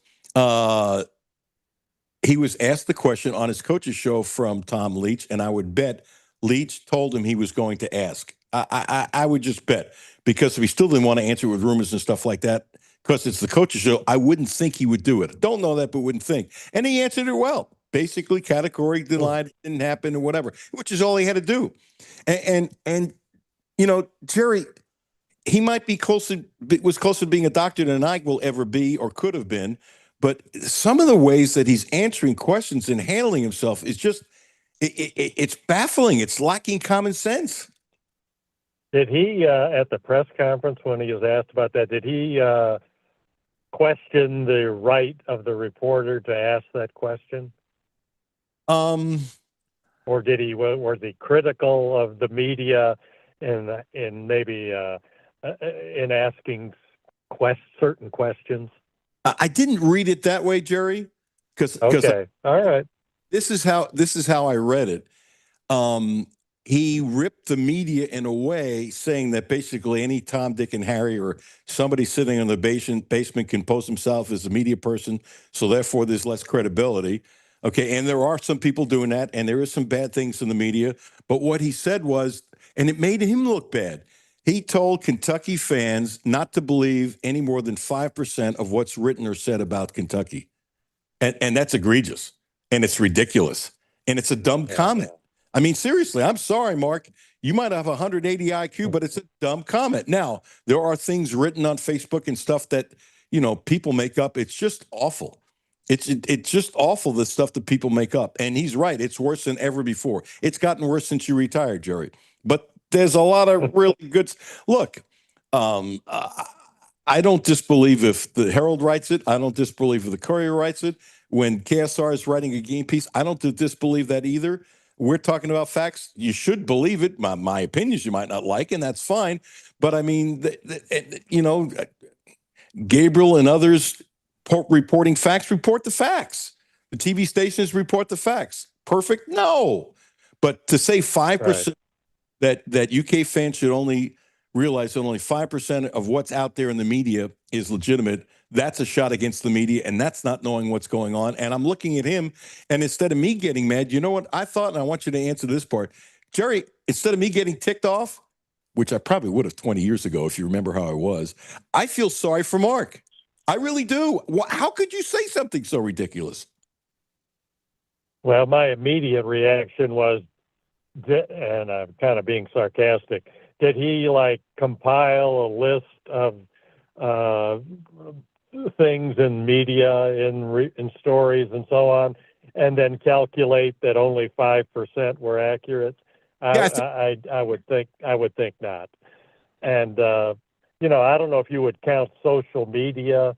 he was asked the question on his coach's show from Tom Leach, and I would bet Leach told him he was going to ask. I would just bet, because if he still didn't want to answer with rumors and stuff like that, because it's the coach's show, I wouldn't think he would do it. Don't know that, but wouldn't think. And he answered it well. Basically, categorically denied it didn't happen or whatever, which is all he had to do. And Jerry, he might be was closer to being a doctor than I will ever be or could have been. But some of the ways that he's answering questions and handling himself is just, it's baffling. It's lacking common sense. Did he, at the press conference when he was asked about that, did he question the right of the reporter to ask that question? Or was he critical of the media in maybe in asking certain questions? I didn't read it that way, Jerry. Okay, all right. This is how I read it. He ripped the media in a way, saying that basically any Tom, Dick, and Harry or somebody sitting in the basement can post himself as a media person, so therefore there's less credibility. Okay, and there are some people doing that, and there is some bad things in the media. But what he said was, and it made him look bad, he told Kentucky fans not to believe any more than 5% of what's written or said about Kentucky. And that's egregious, and it's ridiculous, and it's a dumb comment. I mean, seriously, I'm sorry, Mark. You might have 180 IQ, but it's a dumb comment. Now, there are things written on Facebook and stuff that, people make up. It's just awful. It's just awful, the stuff that people make up. And he's right. It's worse than ever before. It's gotten worse since you retired, Jerry. But there's a lot of really good. Look, I don't disbelieve if the Herald writes it. I don't disbelieve if the Courier writes it. When KSR is writing a game piece, I don't disbelieve that either. We're talking about facts. You should believe it. My opinions you might not like, and that's fine. But I mean, Gabriel and others reporting facts, report the facts. The TV stations report the facts. Perfect? No. But to say 5% that UK fans should only realize that only 5% of what's out there in the media is legitimate, that's a shot against the media, and that's not knowing what's going on. And I'm looking at him, and instead of me getting mad, you know what I thought, and I want you to answer this part. Jerry, instead of me getting ticked off, which I probably would have 20 years ago if you remember how I was, I feel sorry for Mark. I really do. How could you say something so ridiculous? Well, my immediate reaction was, and I'm kind of being sarcastic, did he like compile a list of things in media, in stories and so on, and then calculate that only 5% were accurate? I would think not. And you know, I don't know if you would count social media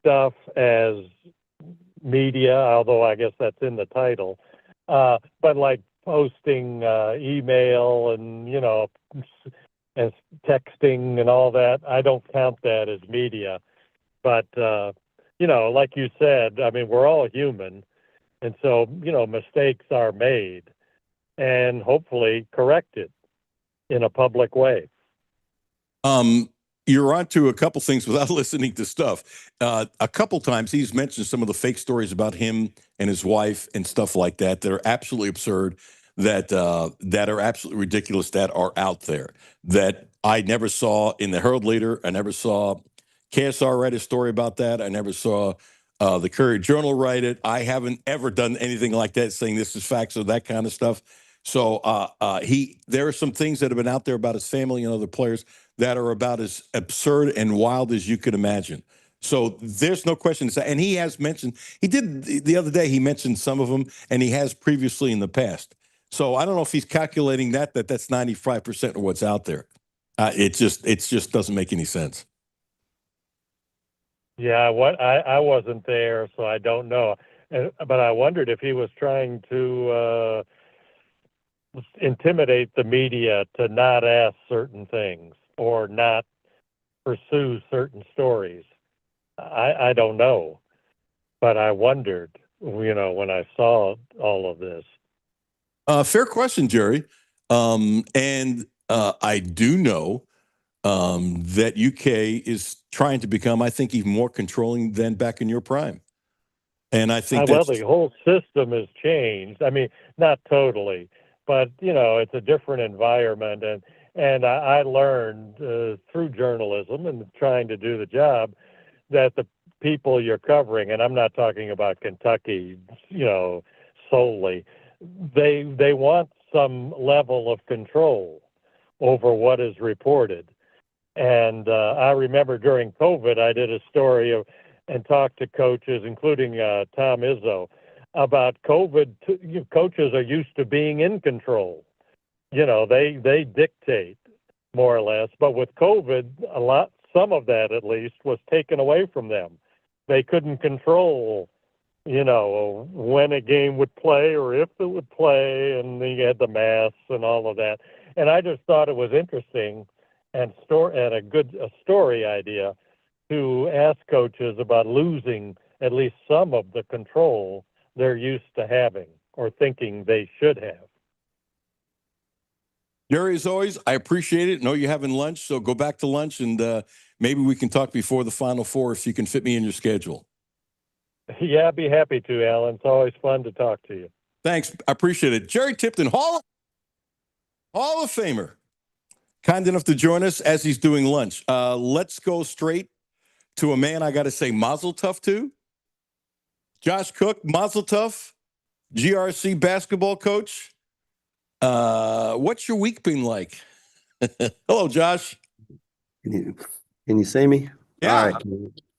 stuff as media, although I guess that's in the title. But like posting email and, you know, and texting and all that, I don't count that as media. But, you know, like you said, I mean, we're all human. And so, you know, mistakes are made and hopefully corrected in a public way. You're on to a couple things without listening to stuff. A couple times he's mentioned some of the fake stories about him and his wife and stuff like that that are absolutely absurd, that are absolutely ridiculous, that are out there, that I never saw in the Herald Leader. I never saw KSR write a story about that. I never saw the Courier Journal write it. I haven't ever done anything like that, saying this is facts or that kind of stuff. So there are some things that have been out there about his family and other players that are about as absurd and wild as you could imagine. So there's no question. And he has mentioned, he did the other day, he mentioned some of them, and he has previously in the past. So I don't know if he's calculating that's 95% of what's out there. It just doesn't make any sense. Yeah, I wasn't there, so I don't know. But I wondered if he was trying to intimidate the media to not ask certain things or not pursue certain stories. I don't know, but I wondered, you know, when I saw all of this. Fair question, Jerry. And I do know that UK is trying to become, I think, even more controlling than back in your prime. And I think well, the whole system has changed. I mean, not totally, but you know, it's a different environment. And I learned through journalism and trying to do the job that the people you're covering, and I'm not talking about Kentucky, you know, solely, they want some level of control over what is reported. And I remember during COVID, I did a story and talked to coaches, including Tom Izzo, about COVID. Coaches are used to being in control. You know, they dictate more or less. But with COVID, some of that at least was taken away from them. They couldn't control, you know, when a game would play or if it would play, and you had the masks and all of that. And I just thought it was interesting and a story idea to ask coaches about losing at least some of the control they're used to having or thinking they should have. Jerry, as always, I appreciate it. Know you're having lunch, so go back to lunch, and maybe we can talk before the Final Four if you can fit me in your schedule. Yeah, I'd be happy to, Alan. It's always fun to talk to you. Thanks. I appreciate it. Jerry Tipton, Hall of Famer, kind enough to join us as he's doing lunch. Let's go straight to a man I got to say mazel tov to. Josh Cook, mazel tov, GRC basketball coach. What's your week been like? Hello, Josh. Can you see me? Yeah. All right.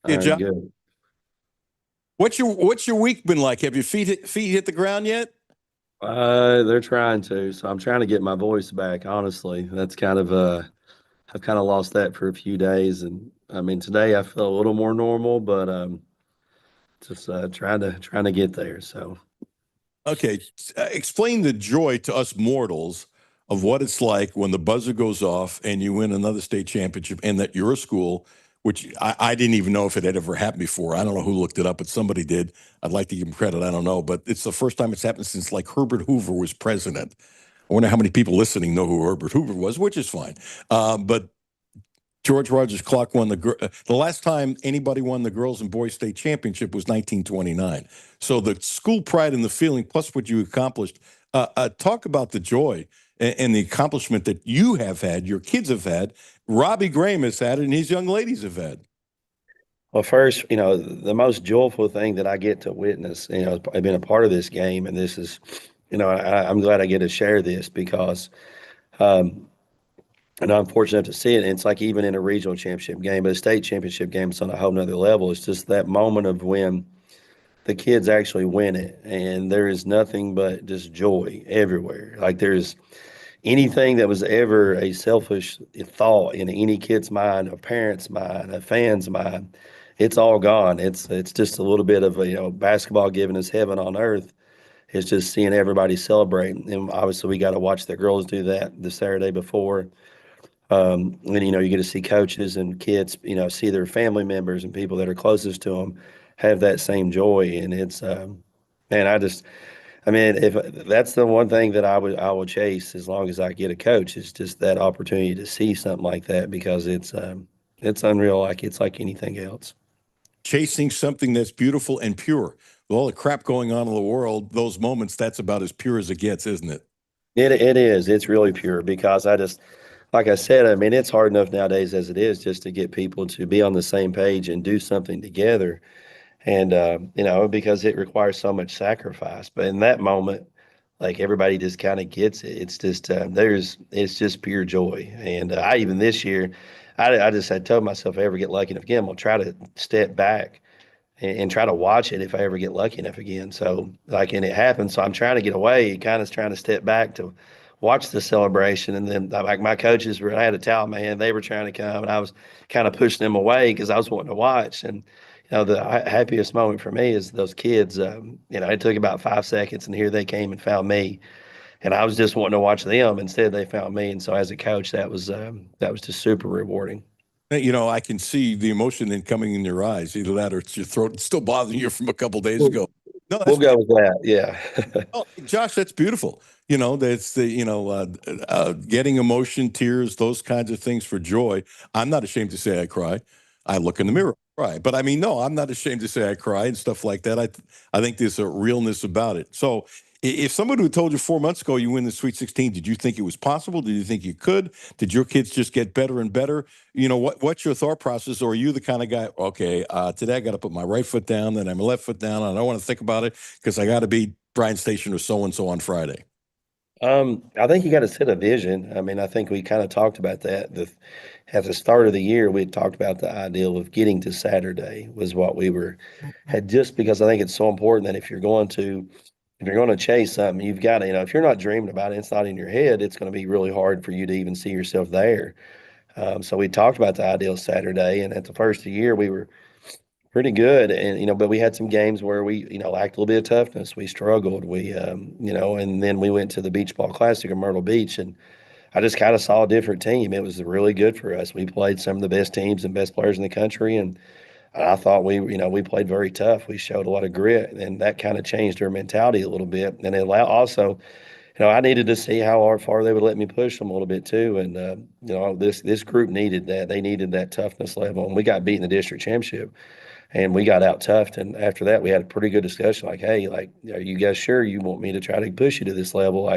Yeah, Josh. Good. What's your week been like? Have your feet hit the ground yet? They're trying to, so I'm trying to get my voice back. Honestly, that's kind of I've kind of lost that for a few days, and I mean today I feel a little more normal, but just trying to get there. So, okay, explain the joy to us mortals of what it's like when the buzzer goes off and you win another state championship, and that your school which I didn't even know if it had ever happened before. I don't know who looked it up, but somebody did. I'd like to give him credit. I don't know, but it's the first time it's happened since like Herbert Hoover was president. I wonder how many people listening know who Herbert Hoover was, which is fine. But George Rogers Clark won the last time anybody won the girls and boys state championship was 1929. So the school pride and the feeling, plus what you accomplished. Talk about the joy and the accomplishment that you have had, your kids have had, Robbie Graham has had it, and his young ladies have had. Well, first, the most joyful thing that I get to witness, I've been a part of this game, and this is, I'm glad I get to share this because, and I'm fortunate to see it. And it's like even in a regional championship game, but a state championship game, it's on a whole nother level. It's just that moment of when the kids actually win it, and there is nothing but just joy everywhere. Like there's anything that was ever a selfish thought in any kid's mind, a parent's mind, a fan's mind, it's all gone. It's just a little bit of basketball giving us heaven on earth. It's just seeing everybody celebrate, and obviously we got to watch the girls do that the Saturday before. And you get to see coaches and kids, see their family members and people that are closest to them have that same joy, and it's man, I mean, if that's the one thing that I will chase as long as I get a coach is just that opportunity to see something like that because it's unreal. Like it's like anything else. Chasing something that's beautiful and pure. With all the crap going on in the world, those moments, that's about as pure as it gets, isn't it? It is. It's really pure because like I said, I mean, it's hard enough nowadays as it is just to get people to be on the same page and do something together. And, because it requires so much sacrifice. But in that moment, like everybody just kind of gets it. It's just, it's just pure joy. And I, even this year, I just had told myself if I ever get lucky enough again, I'm going to try to step back and try to watch it if I ever get lucky enough again. So and it happened. So I'm trying to get away, kind of trying to step back to watch the celebration. And then like my coaches I had a towel man, they were trying to come and I was kind of pushing them away because I was wanting to watch. And, the happiest moment for me is those kids, it took about 5 seconds and here they came and found me. And I was just wanting to watch them. Instead, they found me. And so as a coach, that was just super rewarding. I can see the emotion then coming in your eyes. Either that or it's your throat still bothering you from a couple days ago. No, we'll go with that. Yeah. Oh, Josh, that's beautiful. That's getting emotion, tears, those kinds of things for joy. I'm not ashamed to say I cry. I look in the mirror, cry. But I mean, no, I'm not ashamed to say I cry and stuff like that. I think there's a realness about it. So if somebody had told you 4 months ago you win the Sweet 16, did you think it was possible? Did you think you could? Did your kids just get better and better? What's your thought process? Or are you the kind of guy, okay, today I got to put my right foot down, then my left foot down, and I don't want to think about it because I got to beat Bryan Station or so-and-so on Friday? I think you got to set a vision. I mean, I think we kind of talked about that. At the start of the year, we had talked about the ideal of getting to Saturday was what we had just because I think it's so important that if you're going to chase something, you've got to, if you're not dreaming about it, it's not in your head, it's going to be really hard for you to even see yourself there. So we talked about the ideal Saturday, and at the first of the year, we were pretty good. And, but we had some games where we, lacked a little bit of toughness. We struggled. And then we went to the Beach Ball Classic in Myrtle Beach, and I just kind of saw a different team. It was really good for us. We played some of the best teams and best players in the country, and I thought we played very tough. We showed a lot of grit, and that kind of changed our mentality a little bit. And it also, I needed to see how far they would let me push them a little bit too. And this group needed that. They needed that toughness level, and we got beat in the district championship. And we got out toughed. And after that, we had a pretty good discussion. Like, hey, are you guys sure you want me to try to push you to this level?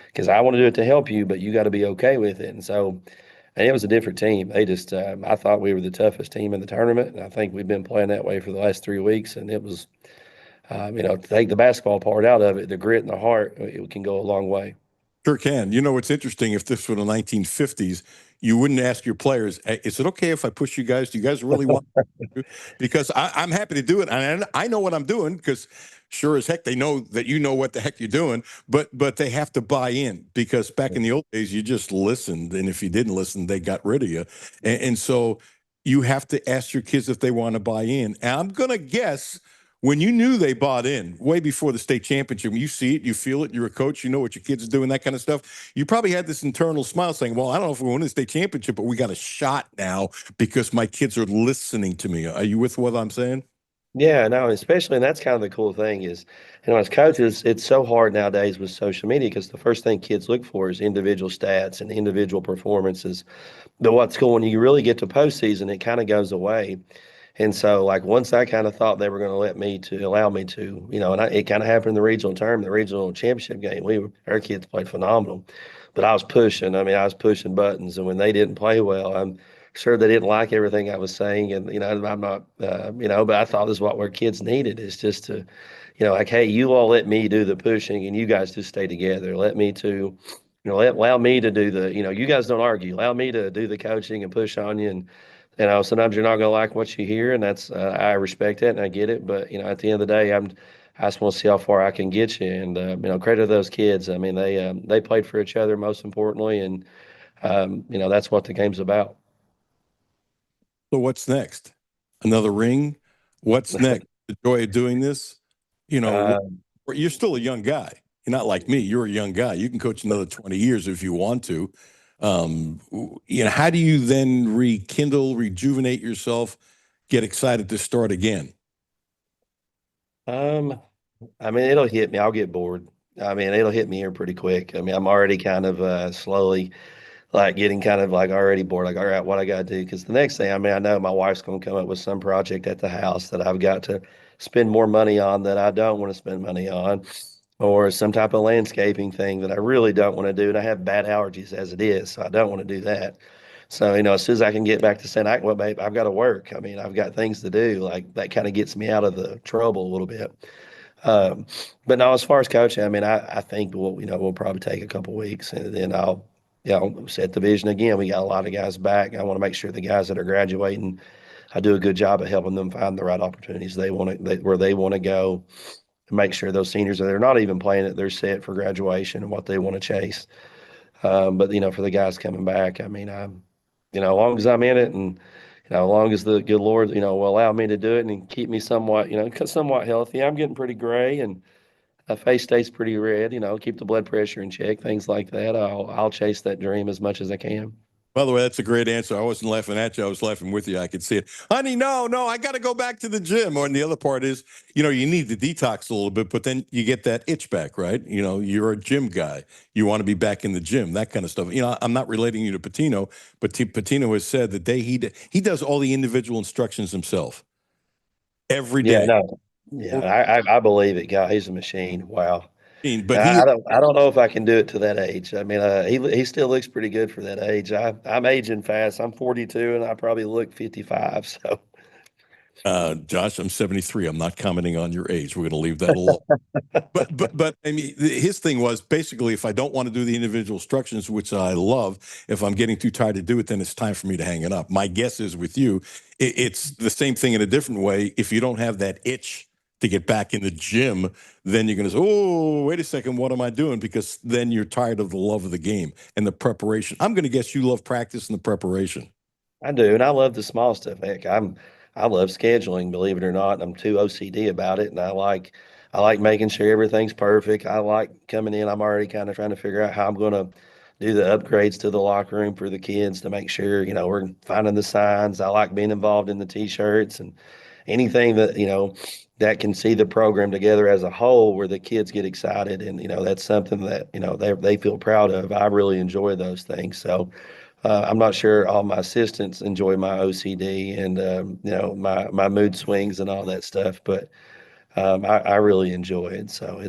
Because I want to do it to help you, but you got to be okay with it. And it was a different team. They just, I thought we were the toughest team in the tournament. And I think we've been playing that way for the last 3 weeks. And it was, to take the basketball part out of it, the grit and the heart, it can go a long way. Sure can. What's interesting, if this were the 1950s, you wouldn't ask your players, hey, is it okay if I push you guys? Do you guys really want to? Because I'm happy to do it. And I know what I'm doing because sure as heck, they know that you know what the heck you're doing, but they have to buy in because back in the old days, you just listened. And if you didn't listen, they got rid of you. And so you have to ask your kids if they want to buy in. And I'm going to guess when you knew they bought in way before the state championship, you see it, you feel it, you're a coach, you know what your kids are doing, that kind of stuff. You probably had this internal smile saying, well, I don't know if we win the state championship, but we got a shot now because my kids are listening to me. Are you with what I'm saying? Yeah, no, especially, and that's kind of the cool thing is, as coaches, it's so hard nowadays with social media because the first thing kids look for is individual stats and individual performances. But what's cool when you really get to postseason, it kind of goes away. And so, like, once I kind of thought they were going to allow me to, and it kind of happened in the regional tournament, the regional championship game. Our kids played phenomenal, but I was pushing. I mean, I was pushing buttons, and when they didn't play well, I'm sure they didn't like everything I was saying, and I'm not, but I thought this is what our kids needed is just to, like, hey, you all let me do the pushing, and you guys just stay together. Let me to, allow me to do the, you guys don't argue. Allow me to do the coaching and push on you, and sometimes you're not going to like what you hear, and that's I respect it and I get it. But at the end of the day, I just want to see how far I can get you. And credit to those kids. I mean, they played for each other most importantly, and that's what the game's about. So what's next? Another ring? What's next? The joy of doing this? You're still a young guy. You're not like me. You're a young guy. You can coach another 20 years if you want to. How do you then rekindle, rejuvenate yourself, get excited to start again? I mean, it'll hit me. I'll get bored. I mean, it'll hit me here pretty quick. I mean, I'm already kind of slowly like getting kind of like already bored. Like, all right, what I got to do? Because the next thing, I mean, I know my wife's going to come up with some project at the house that I've got to spend more money on that I don't want to spend money on, or some type of landscaping thing that I really don't want to do. And I have bad allergies as it is, so I don't want to do that. So, as soon as I can get back to saying, well, babe, I've got to work. I mean, I've got things to do. Like that kind of gets me out of the trouble a little bit. Um, but no, as far as coaching, I mean, I think we'll probably take a couple weeks and then I'll set the vision again. We got a lot of guys back. I want to make sure the guys that are graduating, I do a good job of helping them find the right opportunities where they want to go, and make sure those seniors they're not even playing it, they're set for graduation and what they want to chase. But for the guys coming back, I mean, as long as I'm in it and as long as the good Lord, will allow me to do it and keep me somewhat, somewhat healthy. I'm getting pretty gray and my face stays pretty red, keep the blood pressure in check, things like that. I'll chase that dream as much as I can. By the way, that's a great answer. I wasn't laughing at you. I was laughing with you. I could see it. Honey, no, I got to go back to the gym. And the other part is, you need to detox a little bit, but then you get that itch back, right? You're a gym guy. You want to be back in the gym, that kind of stuff. I'm not relating you to Patino, but Patino has said that he does all the individual instructions himself every day. I believe it, guy. He's a machine. Wow. But I don't know if I can do it to that age. I mean, he still looks pretty good for that age. I'm aging fast. I'm 42, and I probably look 55. So, Josh, I'm 73. I'm not commenting on your age. We're going to leave that alone. but I mean, his thing was basically, if I don't want to do the individual instructions, which I love, if I'm getting too tired to do it, then it's time for me to hang it up. My guess is with you, it's the same thing in a different way. If you don't have that itch to get back in the gym, then you're going to say, oh, wait a second, what am I doing? Because then you're tired of the love of the game and the preparation. I'm going to guess you love practice and the preparation. I do, and I love the small stuff. Heck, I love scheduling, believe it or not. I'm too OCD about it, and I like making sure everything's perfect. I like coming in. I'm already kind of trying to figure out how I'm going to do the upgrades to the locker room for the kids to make sure we're finding the signs. I like being involved in the T-shirts and anything that that can see the program together as a whole, where the kids get excited, and that's something that they feel proud of. I really enjoy those things. So. I'm not sure all my assistants enjoy my OCD and my mood swings and all that stuff, but I really enjoy it. So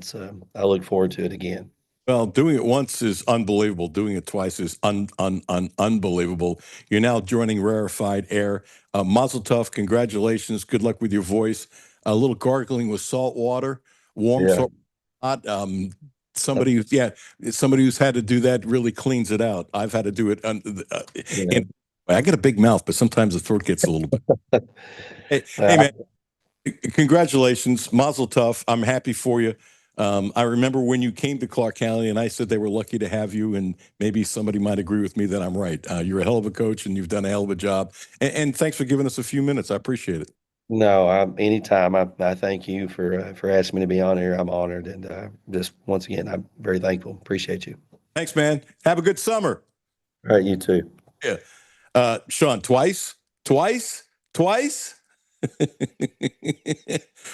I look forward to it again. Well, doing it once is unbelievable. Doing it twice is unbelievable. You're now joining Rarefied Air. Mazel tov, congratulations. Good luck with your voice. A little gargling with salt water, warm salt, hot. Somebody who's had to do that really cleans it out. I've had to do it. I get a big mouth, but sometimes the throat gets a little bit. Hey, man, congratulations, Mazel tov. I'm happy for you. I remember when you came to Clark County, and I said they were lucky to have you, and maybe somebody might agree with me that I'm right. You're a hell of a coach, and you've done a hell of a job. And thanks for giving us a few minutes. I appreciate it. No, anytime. I thank you for asking me to be on here. I'm honored, and just once again, I'm very thankful. Appreciate you. Thanks, man. Have a good summer. All right, you too. Yeah. Sean, twice?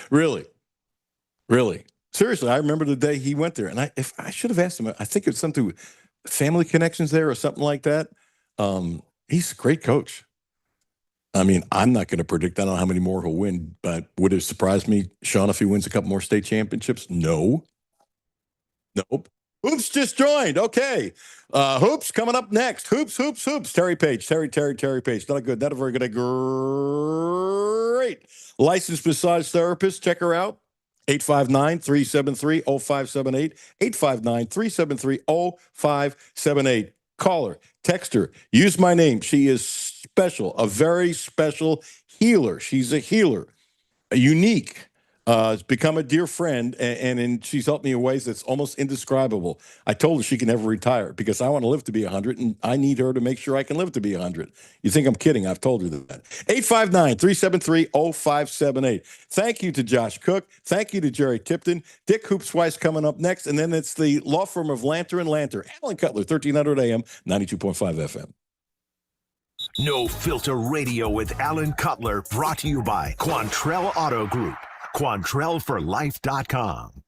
Really? Really? Seriously, I remember the day he went there, and if I should have asked him, I think it's something with family connections there or something like that. He's a great coach. I mean, I'm not going to predict. I don't know how many more he'll win, but would it surprise me, Sean, if he wins a couple more state championships? No. Nope. Hoops just joined. Okay. Hoops coming up next. Hoops. Terry Page. Terry Page. Not a very good, a great licensed massage therapist. Check her out. 859-373-0578. 859-373-0578. Call her. Text her. Use my name. She is special, a very special healer. She's a healer, a unique. Has become a dear friend, and she's helped me in ways that's almost indescribable. I told her she can never retire because I want to live to be 100, and I need her to make sure I can live to be 100. You think I'm kidding? I've told her that. 859-373-0578. Thank you to Josh Cook. Thank you to Jerry Tipton. Dick Hoopsweiss coming up next, and then it's the law firm of Lanter & Lanter. Alan Cutler, 1300 AM, 92.5 FM. No Filter Radio with Alan Cutler, brought to you by Quantrell Auto Group. QuantrellForLife.com.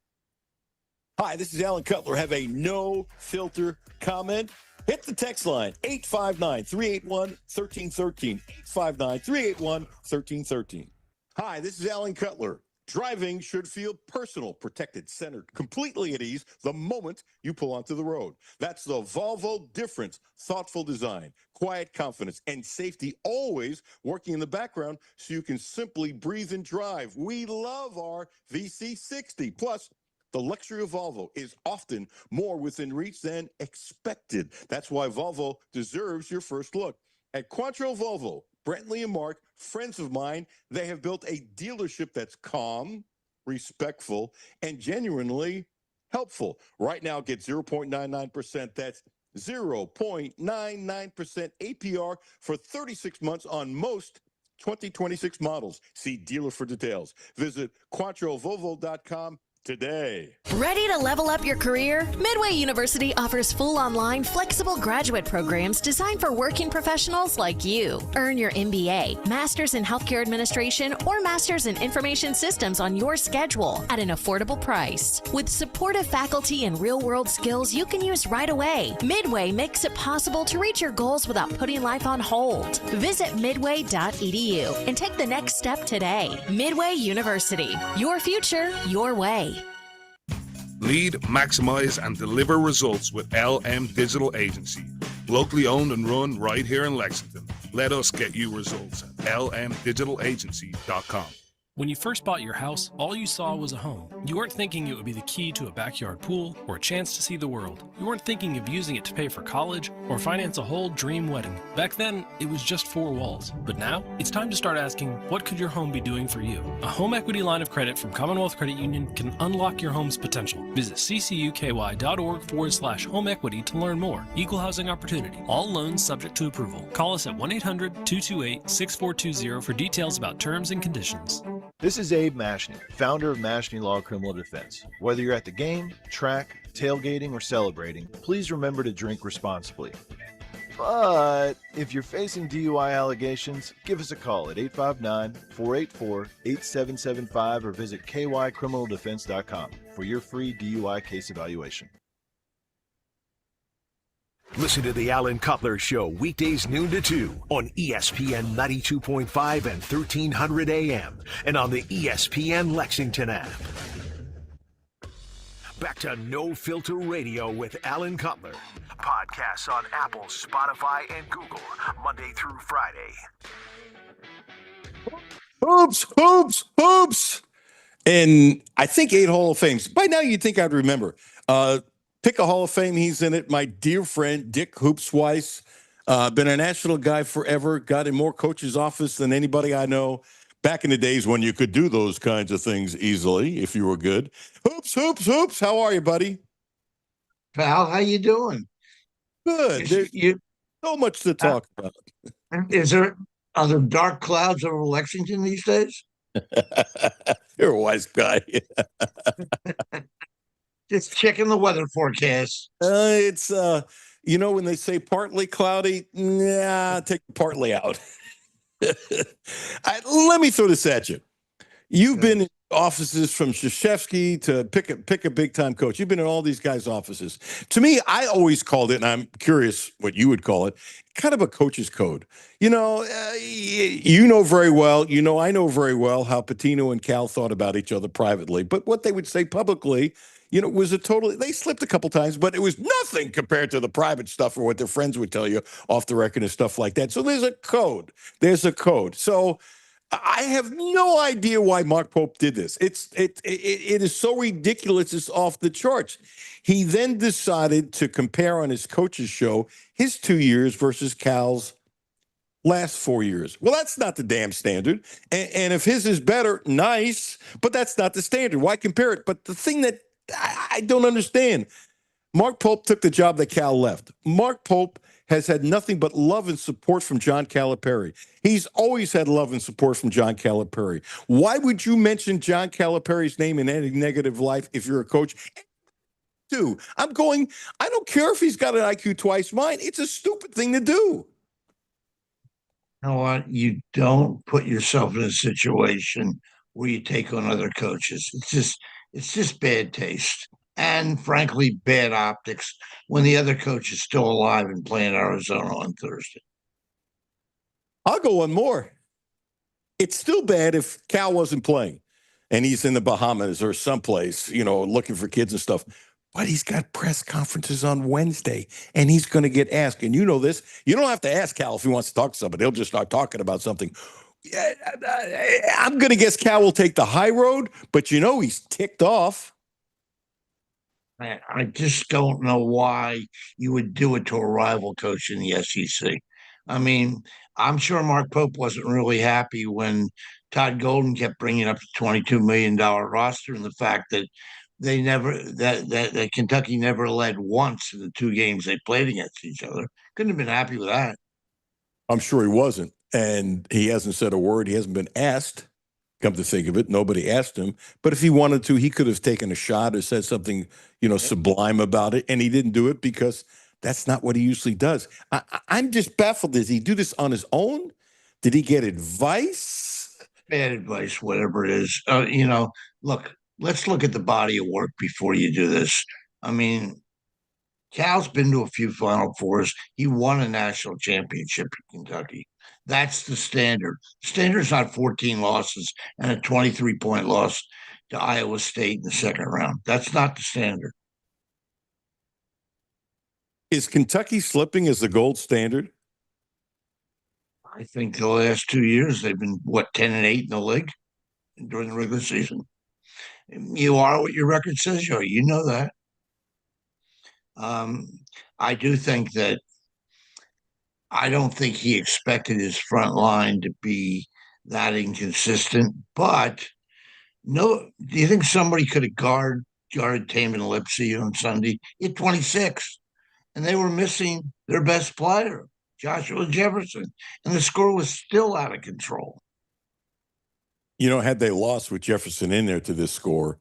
Hi, this is Alan Cutler. Have a no filter comment. Hit the text line 859-381-1313. 859-381-1313. Hi, this is Alan Cutler. Driving should feel personal, protected, centered, completely at ease the moment you pull onto the road. That's the Volvo difference. Thoughtful design, quiet confidence, and safety always working in the background so you can simply breathe and drive. We love our VC60. Plus, the luxury of Volvo is often more within reach than expected. That's why Volvo deserves your first look. At Quantrell Volvo, Brentley and Mark, friends of mine, they have built a dealership that's calm, respectful, and genuinely helpful. Right now, get 0.99%. That's 0.99% APR for 36 months on most 2026 models. See dealer for details. Visit QuantrellVolvo.com today. Ready to level up your career? Midway University offers full online, flexible graduate programs designed for working professionals like you. Earn your MBA, Master's in Healthcare Administration, or Master's in Information Systems on your schedule at an affordable price. With supportive faculty and real-world skills you can use right away, Midway makes it possible to reach your goals without putting life on hold. Visit midway.edu and take the next step today. Midway University. Your future, your way. Lead, maximize, and deliver results with LM Digital Agency. Locally owned and run right here in Lexington. Let us get you results at lmdigitalagency.com. When you first bought your house, all you saw was a home. You weren't thinking it would be the key to a backyard pool or a chance to see the world. You weren't thinking of using it to pay for college or finance a whole dream wedding. Back then, it was just four walls. But now, it's time to start asking, what could your home be doing for you? A home equity line of credit from Commonwealth Credit Union can unlock your home's potential. Visit ccuky.org/home equity to learn more. Equal housing opportunity. All loans subject to approval. Call us at 1-800-228-6420 for details about terms and conditions. This is Abe Mashney, founder of Mashney Law Criminal Defense. Whether you're at the game, track, tailgating, or celebrating, please remember to drink responsibly. But if you're facing DUI allegations, give us a call at 859-484-8775 or visit kycriminaldefense.com for your free DUI case evaluation. Listen to the Alan Cutler Show weekdays noon to 2 on ESPN 92.5 and 1300 AM and on the ESPN Lexington app. Back to No Filter Radio with Alan Cutler. Podcasts on Apple, Spotify, and Google, Monday through Friday. Hoops. And I think 8 Hall of Fames. By now, you'd think I'd remember. Pick a Hall of Fame. He's in it. My dear friend, Dick Hoopsweiss. Been a national guy forever. Got in more coach's office than anybody I know. Back in the days when you could do those kinds of things easily if you were good. Hoops. How are you, buddy? Pal, how you doing? Good. There's so much to talk about. Are there dark clouds over Lexington these days? You're a wise guy. Just checking the weather forecast. It's when they say partly cloudy, take partly out. Let me throw this at you. You've been in offices from Krzyzewski to pick a big time coach. You've been in all these guys' offices. To me, I always called it, and I'm curious what you would call it, kind of a coach's code. You know very well. I know very well how Patino and Cal thought about each other privately, but what they would say publicly, was they slipped a couple times, but it was nothing compared to the private stuff or what their friends would tell you off the record and stuff like that. So there's a code. So I have no idea why Mark Pope did this. It is so ridiculous. It's off the charts. He then decided to compare on his coach's show his 2 years versus Cal's last 4 years. Well, that's not the damn standard. And if his is better, nice, but that's not the standard. Why compare it? But the thing that I don't understand, Mark Pope took the job that Cal left. Mark Pope has had nothing but love and support from John Calipari. He's always had love and support from John Calipari. Why would you mention John Calipari's name in any negative life if you're a coach? I don't care if he's got an IQ twice mine. It's a stupid thing to do. You know what? You don't put yourself in a situation where you take on other coaches. It's just bad taste. And frankly, bad optics when the other coach is still alive and playing Arizona on Thursday. I'll go one more. It's still bad if Cal wasn't playing and he's in the Bahamas or someplace, looking for kids and stuff. But he's got press conferences on Wednesday, and he's going to get asked. And you know this. You don't have to ask Cal if he wants to talk to somebody. He'll just start talking about something. I'm going to guess Cal will take the high road, but he's ticked off. I just don't know why you would do it to a rival coach in the SEC. I mean, I'm sure Mark Pope wasn't really happy when Todd Golden kept bringing up the $22 million roster and the fact that that Kentucky never led once in the 2 games they played against each other. Couldn't have been happy with that. I'm sure he wasn't. And he hasn't said a word. He hasn't been asked. Come to think of it, nobody asked him. But if he wanted to, he could have taken a shot or said something, sublime about it. And he didn't do it because that's not what he usually does. I'm just baffled. Does he do this on his own? Did he get advice? Bad advice, whatever it is. Look, let's look at the body of work before you do this. I mean, Cal's been to a few Final Fours. He won a national championship in Kentucky. That's the standard. The standard's not 14 losses and a 23-point loss to Iowa State in the second round. That's not the standard. Is Kentucky slipping as the gold standard? I think the last 2 years they've been 10-8 in the league during the regular season. You are what your record says you are. You know that. I do think that I don't think he expected his front line to be that inconsistent. But do you think somebody could have guarded Taman Lipsy on Sunday? He had 26, and they were missing their best player, Joshua Jefferson, and the score was still out of control. Had they lost with Jefferson in there to this score,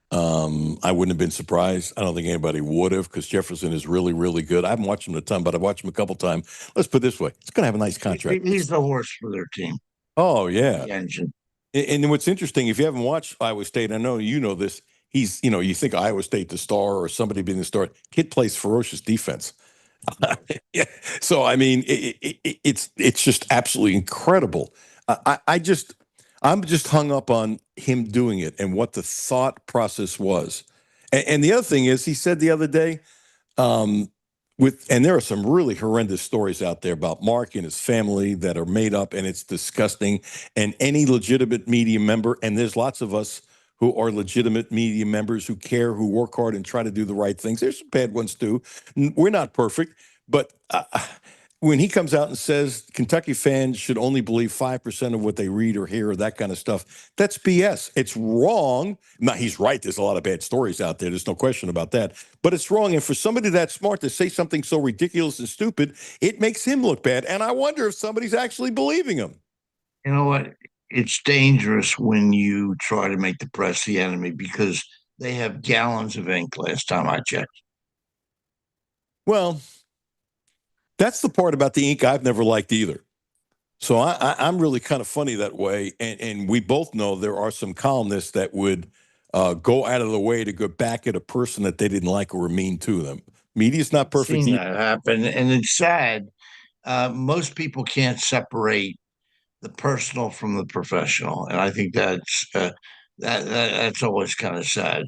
I wouldn't have been surprised. I don't think anybody would have because Jefferson is really, really good. I haven't watched him a ton, but I've watched him a couple times. Let's put it this way. He's going to have a nice contract. He's the horse for their team. Oh, yeah. The engine. And what's interesting, if you haven't watched Iowa State, I know you know this, he's, you think Iowa State the star or somebody being the star. Kid plays ferocious defense. Yeah. So, I mean, it's just absolutely incredible. I'm just hung up on him doing it and what the thought process was. And the other thing is, he said the other day, and there are some really horrendous stories out there about Mark and his family that are made up, and it's disgusting. And any legitimate media member, and there's lots of us who are legitimate media members who care, who work hard and try to do the right things. There's some bad ones too. We're not perfect, but when he comes out and says Kentucky fans should only believe 5% of what they read or hear or that kind of stuff, that's BS. It's wrong. Now, he's right. There's a lot of bad stories out there. There's no question about that. But it's wrong. And for somebody that smart to say something so ridiculous and stupid, it makes him look bad. And I wonder if somebody's actually believing him. You know what? it's dangerous when you try to make the press the enemy because they have gallons of ink last time I checked. Well, that's the part about the ink I've never liked either. So I'm really kind of funny that way. And we both know there are some columnists that would go out of the way to go back at a person that they didn't like or were mean to them. Media's not perfect. Seen that happen, and it's sad. Most people can't separate the personal from the professional, and I think that's always kind of sad.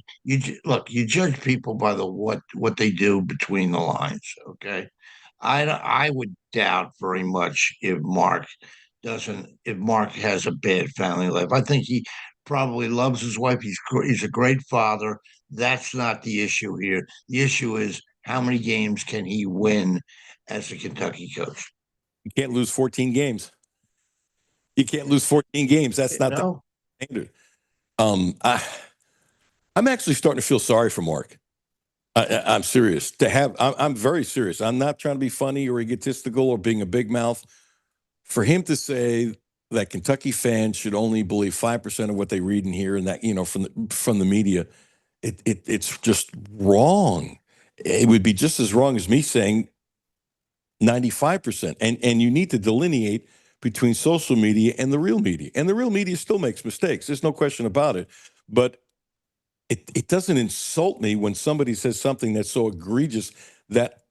Look, you judge people by the what they do between the lines. Okay, I would doubt very much if Mark has a bad family life. I think he probably loves his wife. He's a great father. That's not the issue here. The issue is how many games can he win as a Kentucky coach? You can't lose 14 games. You can't lose 14 games. That's not the standard. I'm actually starting to feel sorry for Mark. I'm serious. I'm very serious. I'm not trying to be funny or egotistical or being a big mouth. For him to say that Kentucky fans should only believe 5% of what they read and hear, and that from the media, it's just wrong. It would be just as wrong as me saying 95%. And you need to delineate between social media and the real media. And the real media still makes mistakes. There's no question about it. But it doesn't insult me when somebody says something that's so egregious that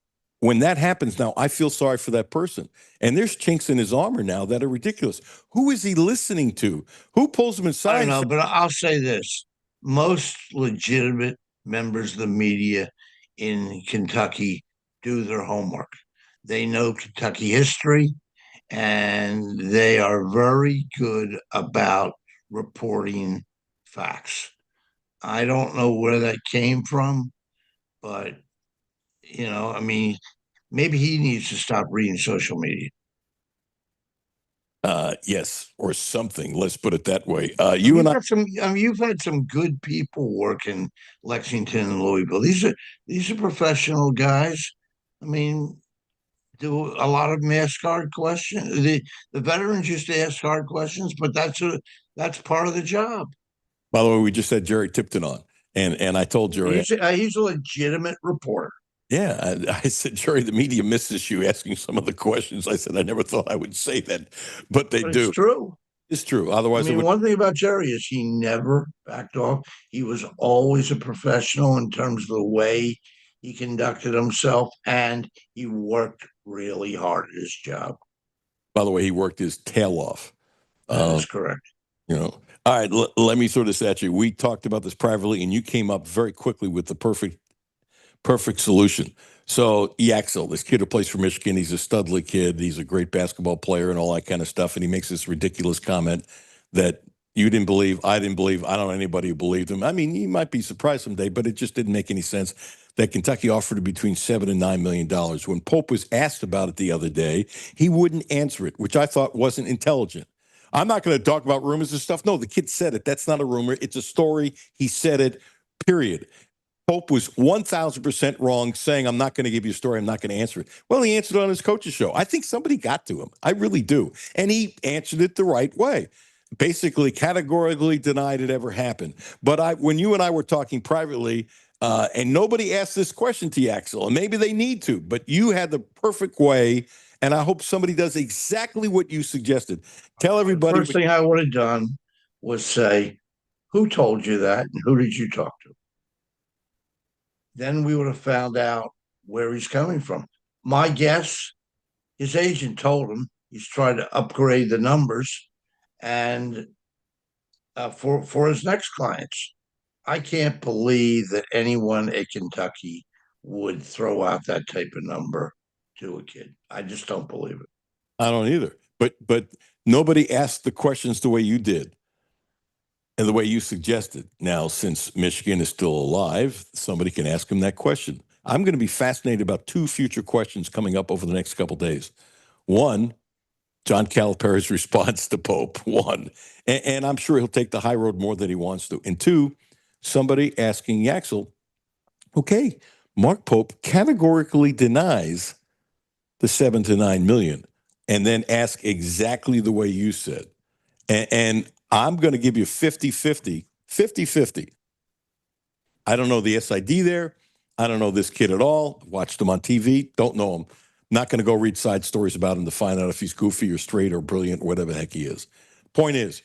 when that happens now, I feel sorry for that person. And there's chinks in his armor now that are ridiculous. Who is he listening to? Who pulls him aside? I don't know, but I'll say this. Most legitimate members of the media in Kentucky do their homework. They know Kentucky history, and they are very good about reporting facts. I don't know where that came from, but I mean, maybe he needs to stop reading social media. Yes, or something. Let's put it that way. You've had some good people work in Lexington and Louisville. These are professional guys. I mean, do a lot of them ask hard questions? The veterans used to ask hard questions, but that's part of the job. By the way, we just had Jerry Tipton on, and I told Jerry he's a legitimate reporter. Yeah, I said, Jerry, the media misses you asking some of the questions. I said, I never thought I would say that, but they do. It's true. It's true. Otherwise, one thing about Jerry is he never backed off. He was always a professional in terms of the way he conducted himself, and he worked really hard at his job. By the way, he worked his tail off. That's correct. All right, let me throw this at you. We talked about this privately, and you came up very quickly with the perfect solution. So Yaxel, this kid who plays for Michigan, he's a studly kid. He's a great basketball player and all that kind of stuff. And he makes this ridiculous comment that you didn't believe, I didn't believe, I don't know anybody who believed him. I mean, you might be surprised someday, but it just didn't make any sense that Kentucky offered between $7 and $9 million. When Pope was asked about it the other day, he wouldn't answer it, which I thought wasn't intelligent. I'm not going to talk about rumors and stuff. No, the kid said it. That's not a rumor. It's a story. He said it, period. Pope was 1,000% wrong saying, I'm not going to give you a story. I'm not going to answer it. Well, he answered it on his coach's show. I think somebody got to him. I really do. And he answered it the right way. Basically, categorically denied it ever happened. But when you and I were talking privately, and nobody asked this question to you, Axel, and maybe they need to, but you had the perfect way, and I hope somebody does exactly what you suggested. Tell everybody. First thing I would have done was say, who told you that, and who did you talk to? Then we would have found out where he's coming from. My guess, his agent told him he's trying to upgrade the numbers and for his next clients. I can't believe that anyone at Kentucky would throw out that type of number to a kid. I just don't believe it. I don't either. But nobody asked the questions the way you did. And the way you suggested. Now, since Michigan is still alive, somebody can ask him that question. I'm going to be fascinated about two future questions coming up over the next couple of days. One, John Calipari's response to Pope. One, and I'm sure he'll take the high road more than he wants to. And two, somebody asking Yaxel, okay, Mark Pope categorically denies the $7 to $9 million, and then ask exactly the way you said. And I'm going to give you 50-50. 50-50. I don't know the SID there. I don't know this kid at all. Watched him on TV. Don't know him. Not going to go read side stories about him to find out if he's goofy or straight or brilliant or whatever the heck he is. Point is,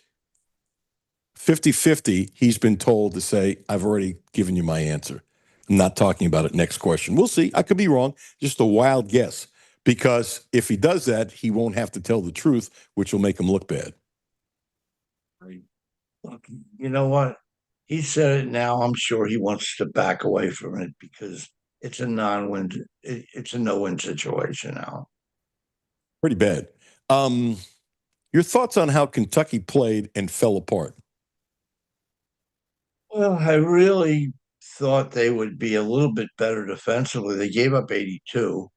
50-50, he's been told to say, I've already given you my answer. I'm not talking about it. Next question. We'll see. I could be wrong. Just a wild guess. Because if he does that, he won't have to tell the truth, which will make him look bad. Look, you know what? He said it now. I'm sure he wants to back away from it because it's a non-win. It's a no-win situation now. Pretty bad. Your thoughts on how Kentucky played and fell apart? Well, I really thought they would be a little bit better defensively. They gave up 82,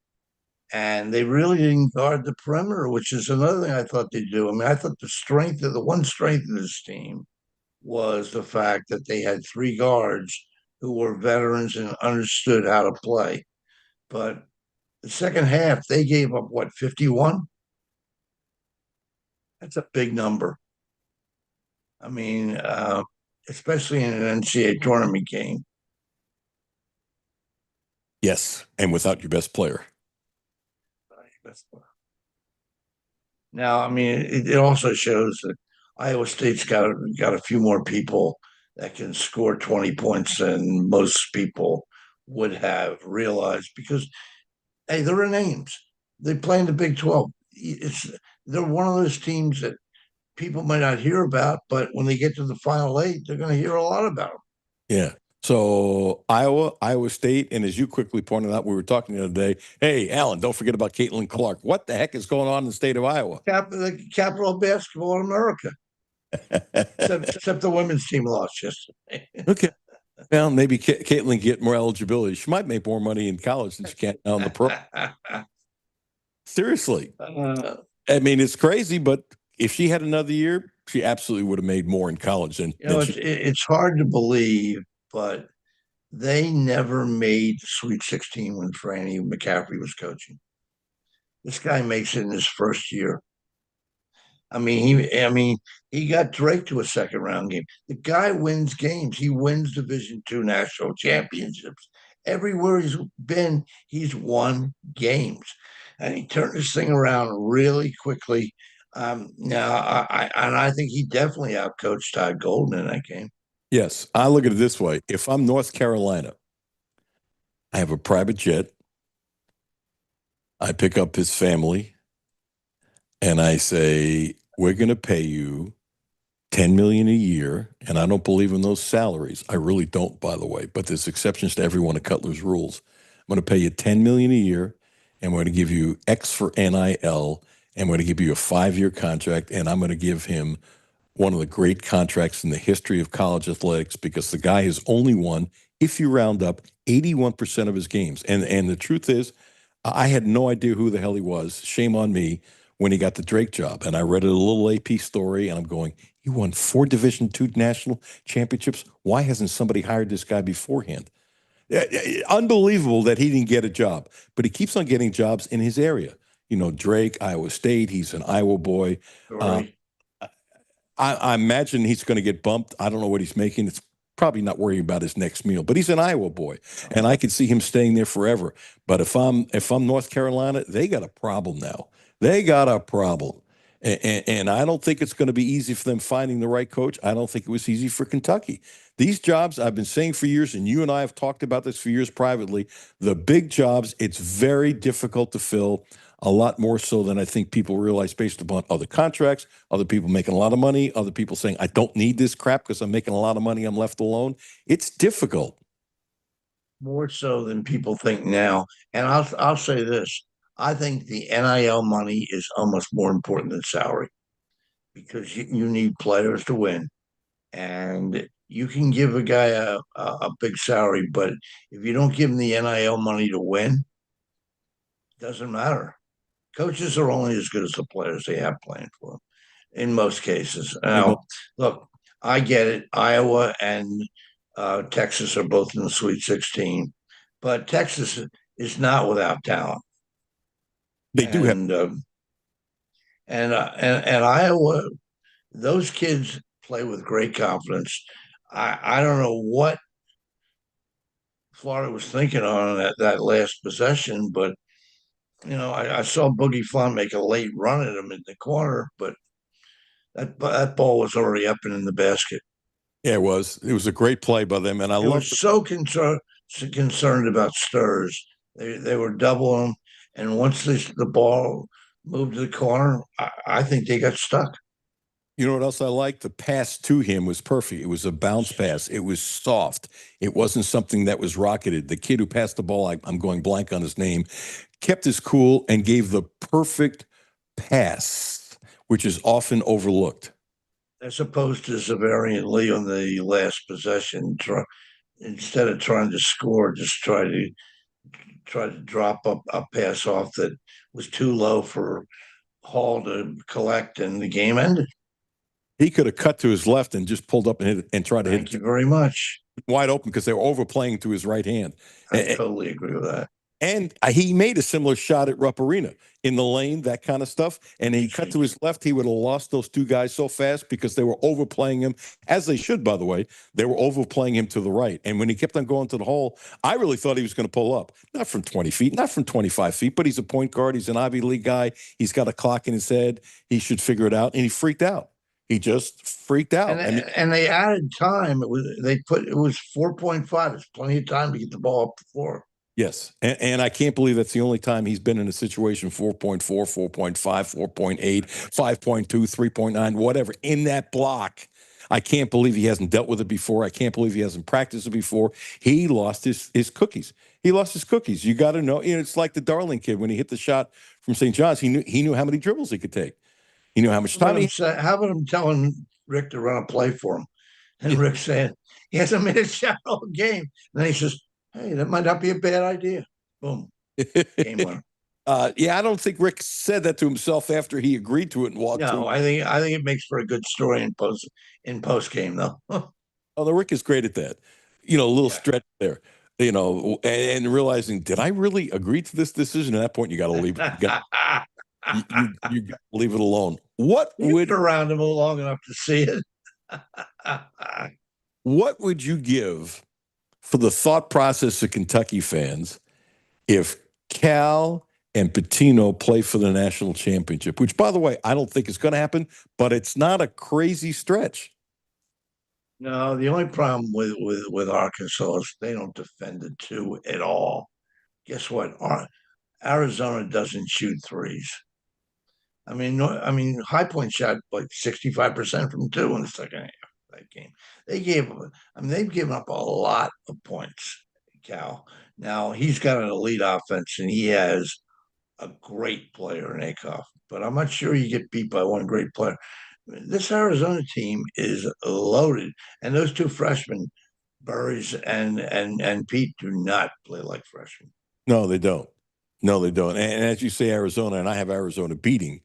and they really didn't guard the perimeter, which is another thing I thought they'd do. I mean, I thought the one strength of this team was the fact that they had three guards who were veterans and understood how to play. But the second half, they gave up, what, 51? That's a big number. I mean, especially in an NCAA tournament game. Yes, and without your best player. Now, I mean, it also shows that Iowa State's got a few more people that can score 20 points than most people would have realized because, hey, they're in Ames. They play in the Big 12. They're one of those teams that people might not hear about, but when they get to the Final Eight, they're going to hear a lot about them. Yeah. So Iowa State, and as you quickly pointed out, we were talking the other day, hey, Alan, don't forget about Caitlin Clark. What the heck is going on in the state of Iowa? The capital of basketball in America. except the women's team lost yesterday. Okay. Well, maybe Caitlin get more eligibility. She might make more money in college than she can now in the pro. Seriously. I mean, it's crazy, but if she had another year, she absolutely would have made more in college. It's hard to believe, but they never made the Sweet 16 when Franny McCaffrey was coaching. This guy makes it in his first year. I mean, he got Drake to a second round game. The guy wins games. He wins Division II national championships. Everywhere he's been, he's won games, and he turned this thing around really quickly. Now, I think he definitely outcoached Todd Golden in that game. Yes, I look at it this way. If I'm North Carolina, I have a private jet. I pick up his family, and I say, we're going to pay you $10 million a year, and I don't believe in those salaries. I really don't, by the way, but there's exceptions to every one of Cutler's rules. I'm going to pay you $10 million a year, and we're going to give you X for NIL, and we're going to give you a 5-year contract, and I'm going to give him one of the great contracts in the history of college athletics because the guy has only won, if you round up, 81% of his games. And the truth is, I had no idea who the hell he was. Shame on me when he got the Drake job. And I read a little AP story, and I'm going, he won 4 Division II national championships. Why hasn't somebody hired this guy beforehand? Unbelievable that he didn't get a job, but he keeps on getting jobs in his area. You know, Drake, Iowa State, he's an Iowa boy. I imagine he's going to get bumped. I don't know what he's making. It's probably not worrying about his next meal, but he's an Iowa boy, and I can see him staying there forever. But if I'm North Carolina, they got a problem now. They got a problem, and I don't think it's going to be easy for them finding the right coach. I don't think it was easy for Kentucky. These jobs, I've been saying for years, and you and I have talked about this for years privately, the big jobs, it's very difficult to fill. A lot more so than I think people realize based upon other contracts, other people making a lot of money, other people saying, I don't need this crap because I'm making a lot of money, I'm left alone. It's difficult. More so than people think now. And I'll say this. I think the NIL money is almost more important than salary because you need players to win. And you can give a guy a big salary, but if you don't give him the NIL money to win, it doesn't matter. Coaches are only as good as the players they have playing for them in most cases. Now, look, I get it. Iowa and Texas are both in the Sweet 16, but Texas is not without talent. They do have. And Iowa, those kids play with great confidence. I don't know what Florida was thinking on that last possession, but I saw Boogie Flan make a late run at him in the corner, but that ball was already up and in the basket. Yeah, it was. It was a great play by them, and I They were love. so concerned about Sturs. They were doubling him, and once the ball moved to the corner, I think they got stuck. You know what else I like? The pass to him was perfect. It was a bounce pass. It was soft. It wasn't something that was rocketed. The kid who passed the ball, I'm going blank on his name, kept his cool and gave the perfect pass, which is often overlooked. As opposed to Zavarian Lee on the last possession, instead of trying to score, just try to drop a pass off that was too low for Hall to collect, and the game ended. He could have cut to his left and just pulled up and hit it and tried to hit it. Thank you very much. Wide open because they were overplaying to his right hand. I totally agree with that. And he made a similar shot at Rupp Arena in the lane, that kind of stuff. And he cut to his left. He would have lost those two guys so fast because they were overplaying him, as they should, by the way. They were overplaying him to the right. And when he kept on going to the hole, I really thought he was going to pull up. Not from 20 feet, not from 25 feet, but he's a point guard. He's an Ivy League guy. He's got a clock in his head. He should figure it out. And he freaked out. He just freaked out. And they added time. It was 4.5. It's plenty of time to get the ball up the floor. Yes. And I can't believe that's the only time he's been in a situation 4.4, 4.5, 4.8, 5.2, 3.9, whatever, in that block. I can't believe he hasn't dealt with it before. I can't believe he hasn't practiced it before. He lost his cookies. He lost his cookies. You got to know, it's like the Darling kid when he hit the shot from St. John's. He knew how many dribbles he could take. He knew how much time how about him telling Rick to run a play for him? And Rick saying he hasn't made a shot all game. And then he says, hey, that might not be a bad idea. Boom. Game winner. Yeah, I don't think Rick said that to himself after he agreed to it and walked. No, I think it makes for a good story in post game though. Oh, the Rick is great at that. A little stretch there. And realizing, did I really agree to this decision? At that point, you got to leave. You got to leave it alone. What would around him long enough to see it? What would you give for the thought process of Kentucky fans if Cal and Pitino play for the national championship? Which, by the way, I don't think is going to happen, but it's not a crazy stretch. No, the only problem with Arkansas is they don't defend the two at all. Guess what? Arizona doesn't shoot threes. I mean, High Point shot like 65% from two in the second half of that game. They've given up a lot of points, Cal. Now he's got an elite offense and he has a great player in Akoff, but I'm not sure you get beat by one great player. This Arizona team is loaded, and those two freshmen, Burris and Pete, do not play like freshmen. No, they don't. No, they don't. And as you say, Arizona, and I have Arizona beating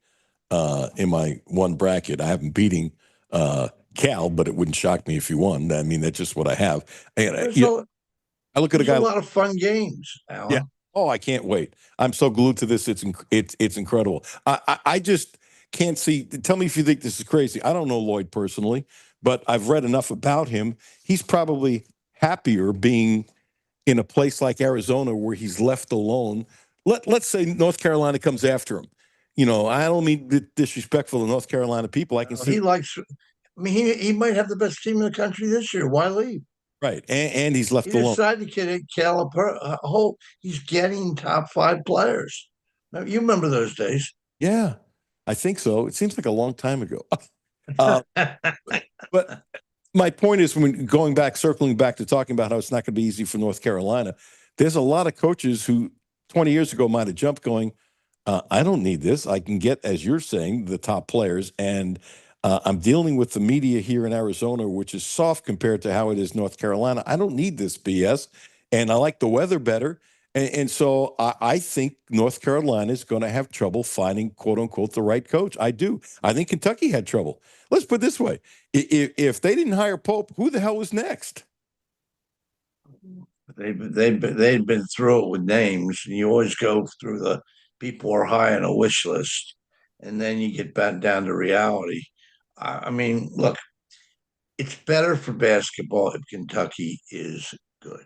in my one bracket. I have them beating Cal, but it wouldn't shock me if you won. I mean, that's just what I have. And I look at a guy. A lot of fun games, Alan. Yeah. Oh, I can't wait. I'm so glued to this. It's incredible. I just can't see. Tell me if you think this is crazy. I don't know Lloyd personally, but I've read enough about him. He's probably happier being in a place like Arizona where he's left alone. Let's say North Carolina comes after him. I don't mean disrespectful to North Carolina people. I can see. He might have the best team in the country this year. Why leave? Right, and he's left He alone. decided to get Cal he's getting top 5 players. Now, you remember those days? Yeah, I think so. It seems like a long time ago. But my point is, circling back to talking about how it's not going to be easy for North Carolina, there's a lot of coaches who 20 years ago might have jumped going, I don't need this. I can get, as you're saying, the top players. And I'm dealing with the media here in Arizona, which is soft compared to how it is North Carolina. I don't need this BS. And I like the weather better. And so I think North Carolina is going to have trouble finding, quote unquote, the right coach. I do. I think Kentucky had trouble. Let's put it this way. If they didn't hire Pope, who the hell was next? They'd been through it with names. And you always go through the people who are high on a wish list. And then you get back down to reality. I mean, look, it's better for basketball if Kentucky is good.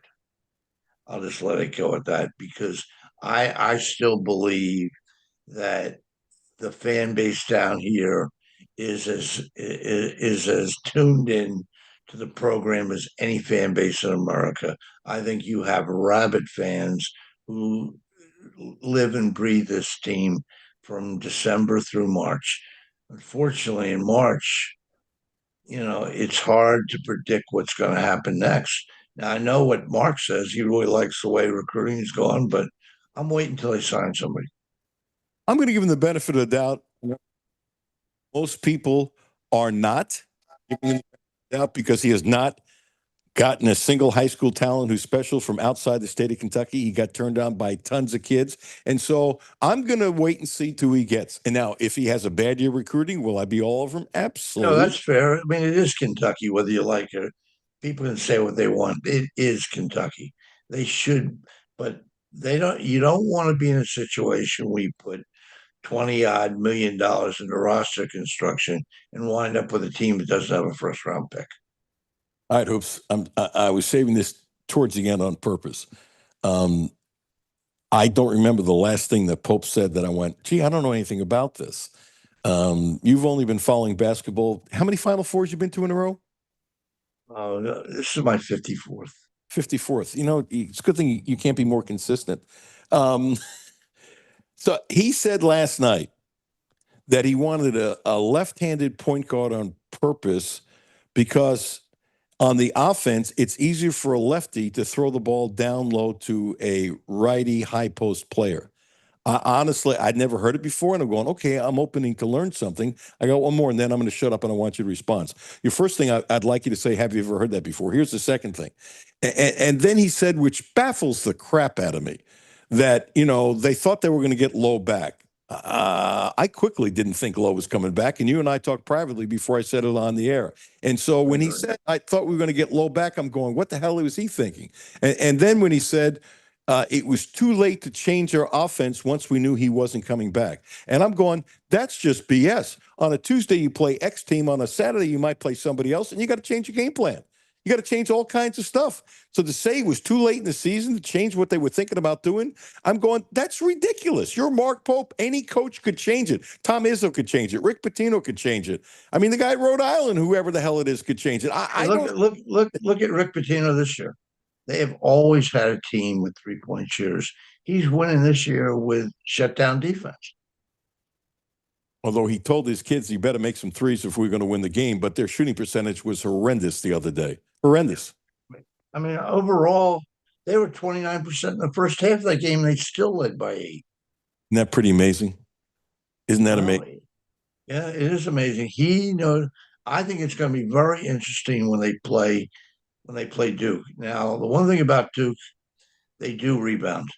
I'll just let it go at that because I still believe that the fan base down here is as tuned in to the program as any fan base in America. I think you have rabid fans who live and breathe this team from December through March. Unfortunately, in March, it's hard to predict what's going to happen next. Now, I know what Mark says. He really likes the way recruiting is going, but I'm waiting until they sign somebody. I'm going to give him the benefit of the doubt. Most people are not giving him the doubt because he has not gotten a single high school talent who's special from outside the state of Kentucky. He got turned down by tons of kids. And so I'm going to wait and see who he gets. And now, if he has a bad year recruiting, will I be all over him? Absolutely. No, that's fair. I mean, it is Kentucky, whether you like it. People can say what they want. It is Kentucky. They should, but they don't. You don't want to be in a situation where you put $20-odd million into roster construction and wind up with a team that doesn't have a first round pick. All right, Hoops. I was saving this towards the end on purpose. I don't remember the last thing that Pope said that I went, gee, I don't know anything about this. You've only been following basketball. How many Final Fours you been to in a row? Oh, no, this is my 54th. 54th. It's a good thing you can't be more consistent. So he said last night that he wanted a left-handed point guard on purpose because on the offense, it's easier for a lefty to throw the ball down low to a righty high post player. Honestly, I'd never heard it before, and I'm going, okay, I'm opening to learn something. I got one more, and then I'm going to shut up, and I want you to respond. Your first thing, I'd like you to say, have you ever heard that before? Here's the second thing. And then he said, which baffles the crap out of me, that, they thought they were going to get Lowe back. I quickly didn't think Lowe was coming back, and you and I talked privately before I said it on the air. And so when he said, I thought we were going to get Lowe back, I'm going, what the hell was he thinking? And then when he said, it was too late to change our offense once we knew he wasn't coming back. And I'm going, that's just BS. On a Tuesday, you play X team. On a Saturday, you might play somebody else, and you got to change your game plan. You got to change all kinds of stuff. So to say it was too late in the season to change what they were thinking about doing, I'm going, that's ridiculous. You're Mark Pope. Any coach could change it. Tom Izzo could change it. Rick Pitino could change it. I mean, the guy at Rhode Island, whoever the hell it is, could change it. Look at Rick Pitino this year. They have always had a team with 3-point shooters. He's winning this year with shutdown defense. Although he told his kids, you better make some threes if we're going to win the game, but their shooting percentage was horrendous the other day. Horrendous. I mean, overall, they were 29% in the first half of that game. They still led by 8. Isn't that pretty amazing? Isn't that amazing? Yeah, it is amazing. I think it's going to be very interesting when they play Duke. Now, the one thing about Duke, they do rebound.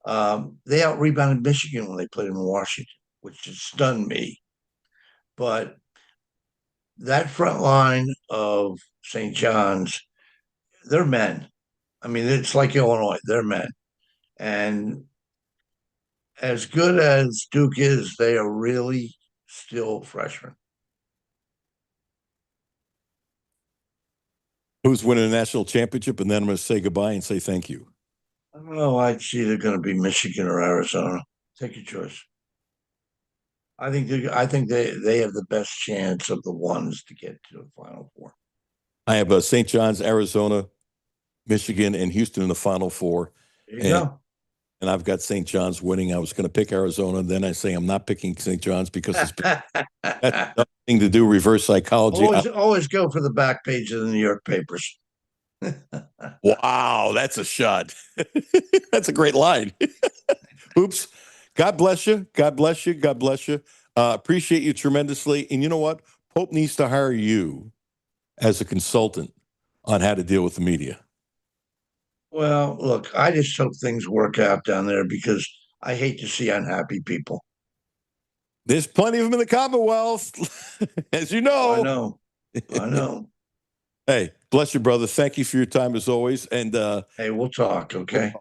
They out-rebounded Michigan when they played in Washington, which just stunned me. But that front line of St. John's, they're men. I mean, it's like Illinois. They're men. And as good as Duke is, they are really still freshmen. Who's winning a national championship? And then I'm going to say goodbye and say thank you. I don't know. It's either going to be Michigan or Arizona. Take your choice. I think they have the best chance of the ones to get to the Final Four. I have St. John's, Arizona, Michigan, and Houston in the Final Four. There you go. And I've got St. John's winning. I was going to pick Arizona. Then I say I'm not picking St. John's because it's that's nothing to do reverse psychology. Always go for the back page of the New York papers. Wow, that's a shot. That's a great line. Oops. God bless you. God bless you. God bless you. Appreciate you tremendously. And you know what? Pope needs to hire you as a consultant on how to deal with the media. Well, look, I just hope things work out down there because I hate to see unhappy people. There's plenty of them in the Commonwealth, as you know. I know. Hey, bless you, brother. Thank you for your time as always. And hey, we'll talk, okay?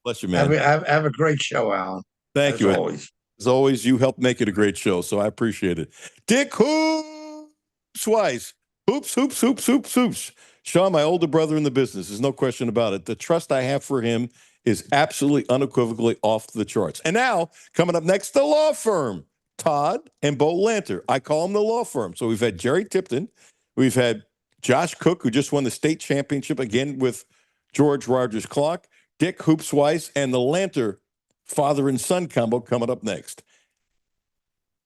Bless you, man. Have a great show, Alan. Thank you. Always. As always, you helped make it a great show, so I appreciate it. Dick Hoops! Hoops Wise. Hoops, hoops, hoops, hoops, hoops. Sean, my older brother in the business. There's no question about it. The trust I have for him is absolutely unequivocally off the charts. And now, coming up next, the law firm, Todd and Bo Lanter. I call them the law firm. So we've had Jerry Tipton. We've had Josh Cook, who just won the state championship again with George Rogers Clark, Dick Hoops Weiss, and the Lanter father and son combo coming up next.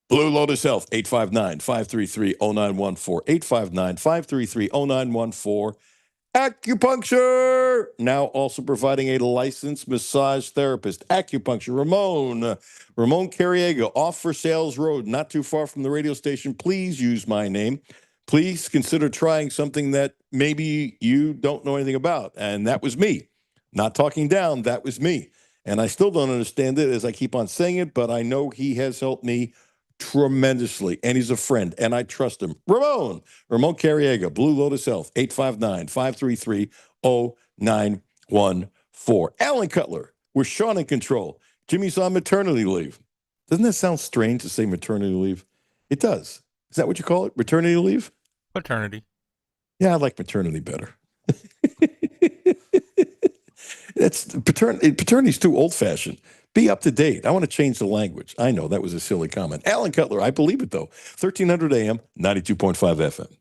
Blue Lotus Health, 859-533-0914, 859-533-0914. Acupuncture, now also providing a licensed massage therapist. Acupuncture, Ramon Carriego, off for Sales Road, not too far from the radio station. Please use my name. Please consider trying something that maybe you don't know anything about. And that was me. Not talking down, that was me. And I still don't understand it as I keep on saying it, but I know he has helped me tremendously, and he's a friend, and I trust him. Ramon Carriego, Blue Lotus Health, 859-533-0914. Alan Cutler, we're Sean in control. Jimmy's on maternity leave. Doesn't that sound strange to say maternity leave? It does. Is that what you call it? Maternity leave? Paternity. Yeah, I like maternity better. Paternity's too old-fashioned. Be up to date. I want to change the language. I know that was a silly comment. Alan Cutler, I believe it, though. 1300 AM, 92.5 FM.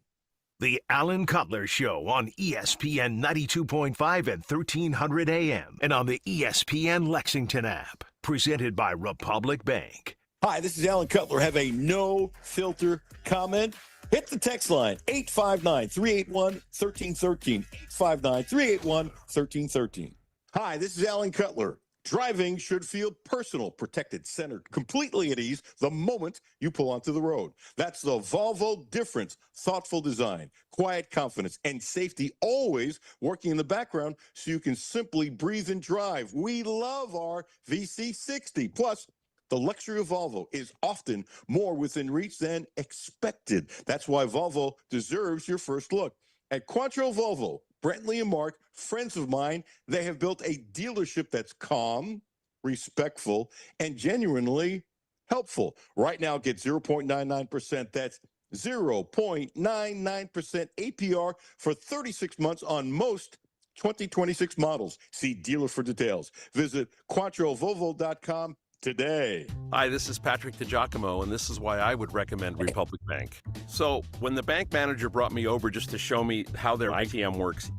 The Alan Cutler Show on ESPN 92.5 and 1300 AM and on the ESPN Lexington app. Presented by Republic Bank. Hi, this is Alan Cutler. Have a no-filter comment? Hit the text line, 859-381-1313, 859-381-1313. Hi, this is Alan Cutler. Driving should feel personal, protected, centered, completely at ease the moment you pull onto the road. That's the Volvo difference. Thoughtful design, quiet confidence, and safety always working in the background so you can simply breathe and drive. We love our VC60. Plus, the luxury of Volvo is often more within reach than expected. That's why Volvo deserves your first look. At Quattro Volvo, Brentley and Mark, friends of mine, they have built a dealership that's calm, respectful, and genuinely helpful. Right now, get 0.99%. That's 0.99% APR for 36 months on most 2026 models. See dealer for details. Visit QuattroVolvo.com today. Hi, this is Patrick DiGiacomo, and this is why I would recommend Republic Bank. So, when the bank manager brought me over just to show me how their ITM works,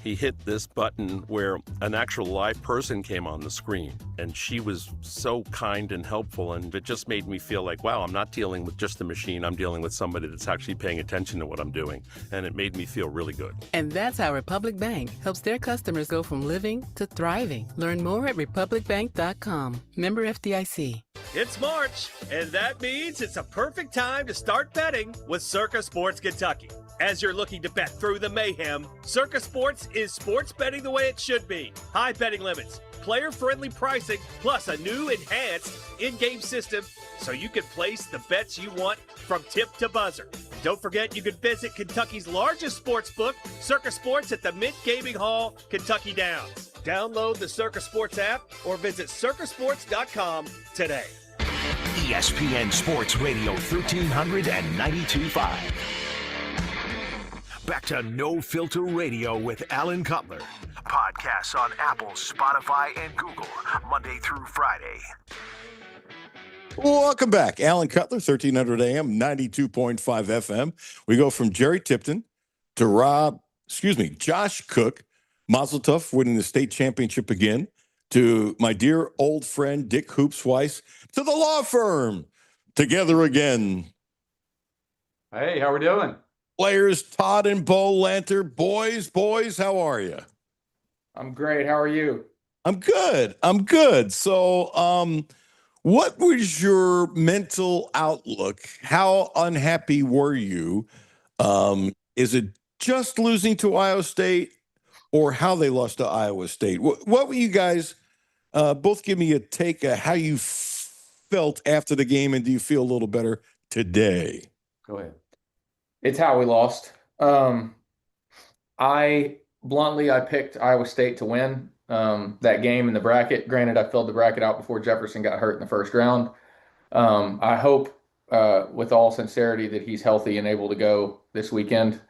he hit this button where an actual live person came on the screen, and she was so kind and helpful, and it just made me feel like, wow, I'm not dealing with just a machine, I'm dealing with somebody that's actually paying attention to what I'm doing, and it made me feel really good. And that's how Republic Bank helps their customers go from living to thriving. Learn more at republicbank.com. Member FDIC. It's March, and that means it's a perfect time to start betting with Circa Sports Kentucky. As you're looking to bet through the mayhem, Circa Sports is sports betting the way it should be. High betting limits, player-friendly pricing, plus a new enhanced in-game system so you can place the bets you want from tip to buzzer. Don't forget you can visit Kentucky's largest sports book, Circa Sports, at the Mint Gaming Hall, Kentucky Downs. Download the Circa Sports app or visit circasports.com today. ESPN Sports Radio 1300 and 92.5. Back to No Filter Radio with Alan Cutler. Podcasts on Apple, Spotify, and Google, Monday through Friday. Welcome back. Alan Cutler, 1300 AM, 92.5 FM. We go from Jerry Tipton to Josh Cook, Mazel Tov, winning the state championship again, to my dear old friend Dick Hoops Weiss, to the law firm, together again. Hey, how we doing? Players Todd and Bo Lanter. Boys, how are you? I'm great. How are you? I'm good. So, what was your mental outlook? How unhappy were you? Is it just losing to Iowa State or how they lost to Iowa State? What were you guys both give me a take of how you felt after the game, and do you feel a little better today? Go ahead. It's how we lost. I picked Iowa State to win that game in the bracket. Granted, I filled the bracket out before Jefferson got hurt in the first round. I hope with all sincerity that he's healthy and able to go this weekend.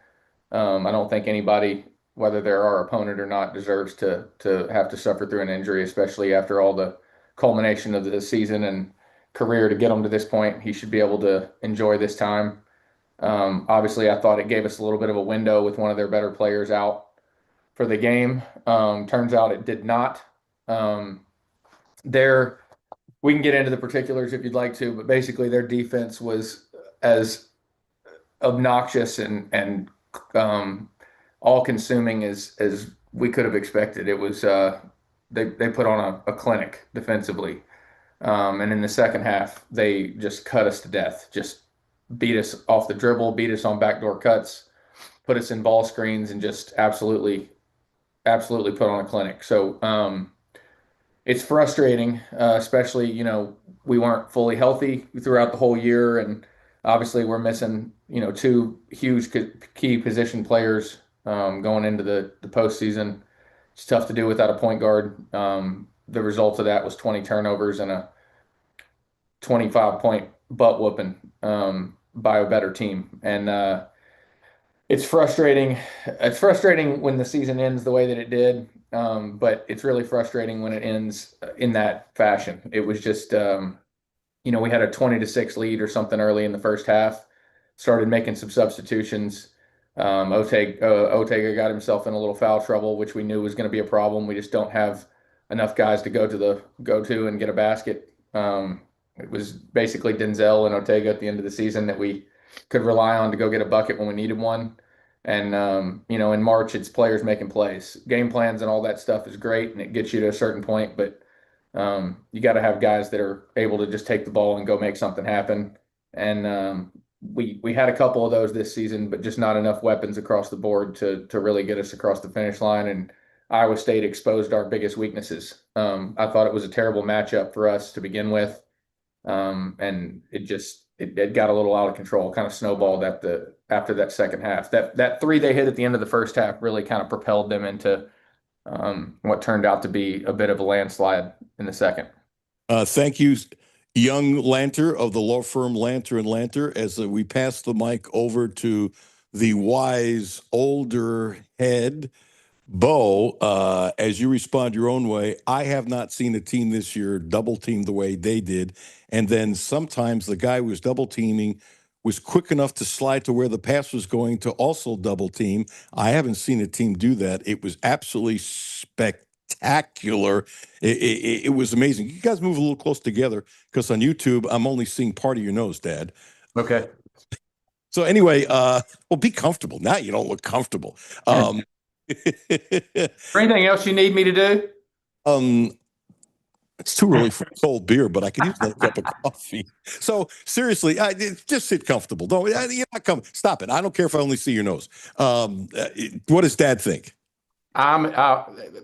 I don't think anybody, whether they're our opponent or not, deserves to have to suffer through an injury, especially after all the culmination of the season and career to get him to this point. He should be able to enjoy this time. Obviously, I thought it gave us a little bit of a window with one of their better players out for the game. Turns out it did not. We can get into the particulars if you'd like to, but basically their defense was as obnoxious and all-consuming as we could have expected. It was they put on a clinic defensively, and in the second half they just cut us to death. Just beat us off the dribble, beat us on backdoor cuts, put us in ball screens, and just absolutely put on a clinic. So it's frustrating, especially, we weren't fully healthy throughout the whole year. And obviously we're missing, two huge key position players going into the postseason. It's tough to do without a point guard. The result of that was 20 turnovers and a 25-point butt whooping by a better team. And it's frustrating. It's frustrating when the season ends the way that it did. But it's really frustrating when it ends in that fashion. It was just, we had a 20-6 lead or something early in the first half, started making some substitutions. Otega got himself in a little foul trouble, which we knew was going to be a problem. We just don't have enough guys to go to and get a basket. It was basically Denzel and Otega at the end of the season that we could rely on to go get a bucket when we needed one. And, in March, it's players making plays. Game plans and all that stuff is great, and it gets you to a certain point, but you got to have guys that are able to just take the ball and go make something happen. And we had a couple of those this season, but just not enough weapons across the board to really get us across the finish line. And Iowa State exposed our biggest weaknesses. I thought it was a terrible matchup for us to begin with, and it got a little out of control, kind of snowballed after that second half. That three they hit at the end of the first half really kind of propelled them into what turned out to be a bit of a landslide in the second. Thank you, young Lanter of the law firm Lanter and Lanter, as we pass the mic over to the wise older head, Bo, as you respond your own way. I have not seen a team this year double team the way they did. And then sometimes the guy who was double teaming was quick enough to slide to where the pass was going to also double team. I haven't seen a team do that. It was absolutely spectacular. It was amazing. You guys move a little close together because on YouTube, I'm only seeing part of your nose, Dad. Okay. So anyway, well, be comfortable. Now you don't look comfortable. Anything else you need me to do? It's too early for cold beer, but I could use that cup of coffee. So seriously, just sit comfortable. Don't you're not coming. Stop it. I don't care if I only see your nose. What does Dad think? I'm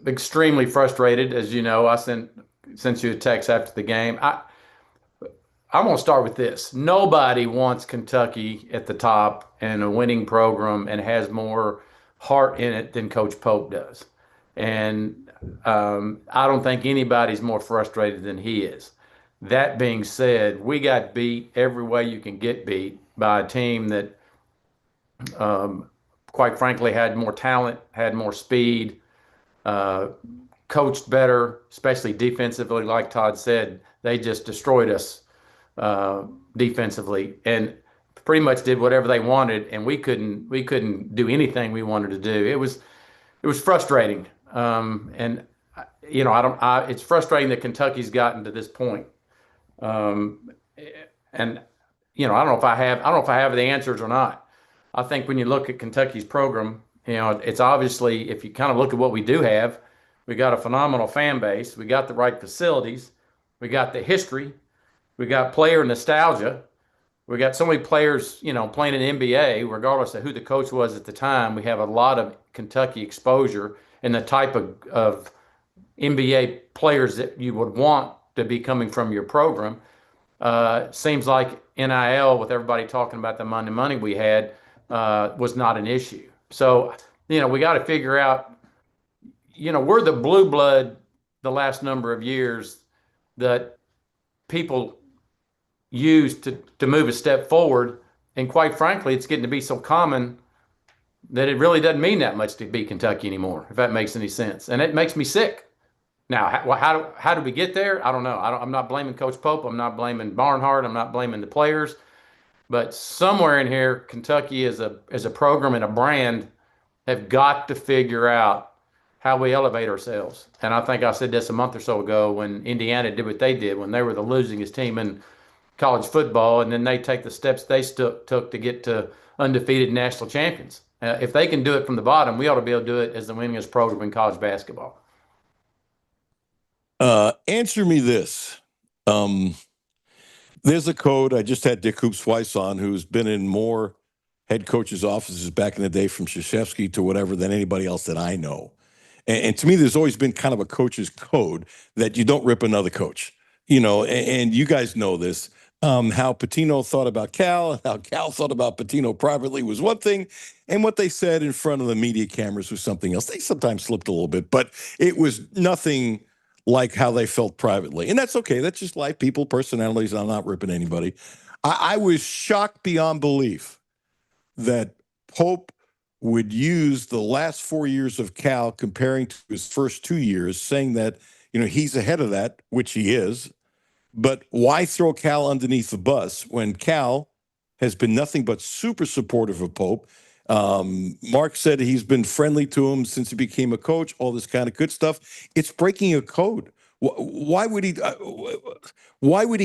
extremely frustrated. As you know, I sent you a text after the game. I'm going to start with this. Nobody wants Kentucky at the top and a winning program and has more heart in it than Coach Pope does. And I don't think anybody's more frustrated than he is. That being said, we got beat every way you can get beat by a team that, quite frankly, had more talent, had more speed, coached better, especially defensively. Like Todd said, they just destroyed us defensively and pretty much did whatever they wanted, and we couldn't do anything we wanted to do. It was frustrating, and it's frustrating that Kentucky's gotten to this point. And I don't know if I have the answers or not. I think when you look at Kentucky's program, it's obviously, if you kind of look at what we do have, we got a phenomenal fan base, we got the right facilities, we got the history, we got player nostalgia. We got so many players, playing in the NBA, regardless of who the coach was at the time. We have a lot of Kentucky exposure and the type of NBA players that you would want to be coming from your program. Seems like NIL, with everybody talking about the money we had, was not an issue. So, we got to figure out, we're the blue blood the last number of years that people used to move a step forward. And quite frankly, it's getting to be so common that it really doesn't mean that much to be Kentucky anymore, if that makes any sense. And it makes me sick. Now, how do we get there? I don't know. I'm not blaming Coach Pope. I'm not blaming Barnhart. I'm not blaming the players. But somewhere in here, Kentucky as a program and a brand have got to figure out how we elevate ourselves. And I think I said this a month or so ago when Indiana did what they did when they were the losingest team in college football, and then they take the steps they took to get to undefeated national champions. If they can do it from the bottom, we ought to be able to do it as the winningest program in college basketball. Answer me this. There's a code. I just had Dick Hoops Weiss on, who's been in more head coaches' offices back in the day, from Krzyzewski to whatever, than anybody else that I know. And to me, there's always been kind of a coach's code that you don't rip another coach. And you guys know this. How Pitino thought about Cal and how Cal thought about Pitino privately was one thing, and what they said in front of the media cameras was something else. They sometimes slipped a little bit, but it was nothing like how they felt privately. And that's okay. That's just life, people, personalities. I'm not ripping anybody. I was shocked beyond belief that Pope would use the last 4 years of Cal comparing to his first 2 years, saying that, he's ahead of that, which he is. But why throw Cal underneath the bus when Cal has been nothing but super supportive of Pope? Mark said he's been friendly to him since he became a coach, all this kind of good stuff. It's breaking a code. Why would he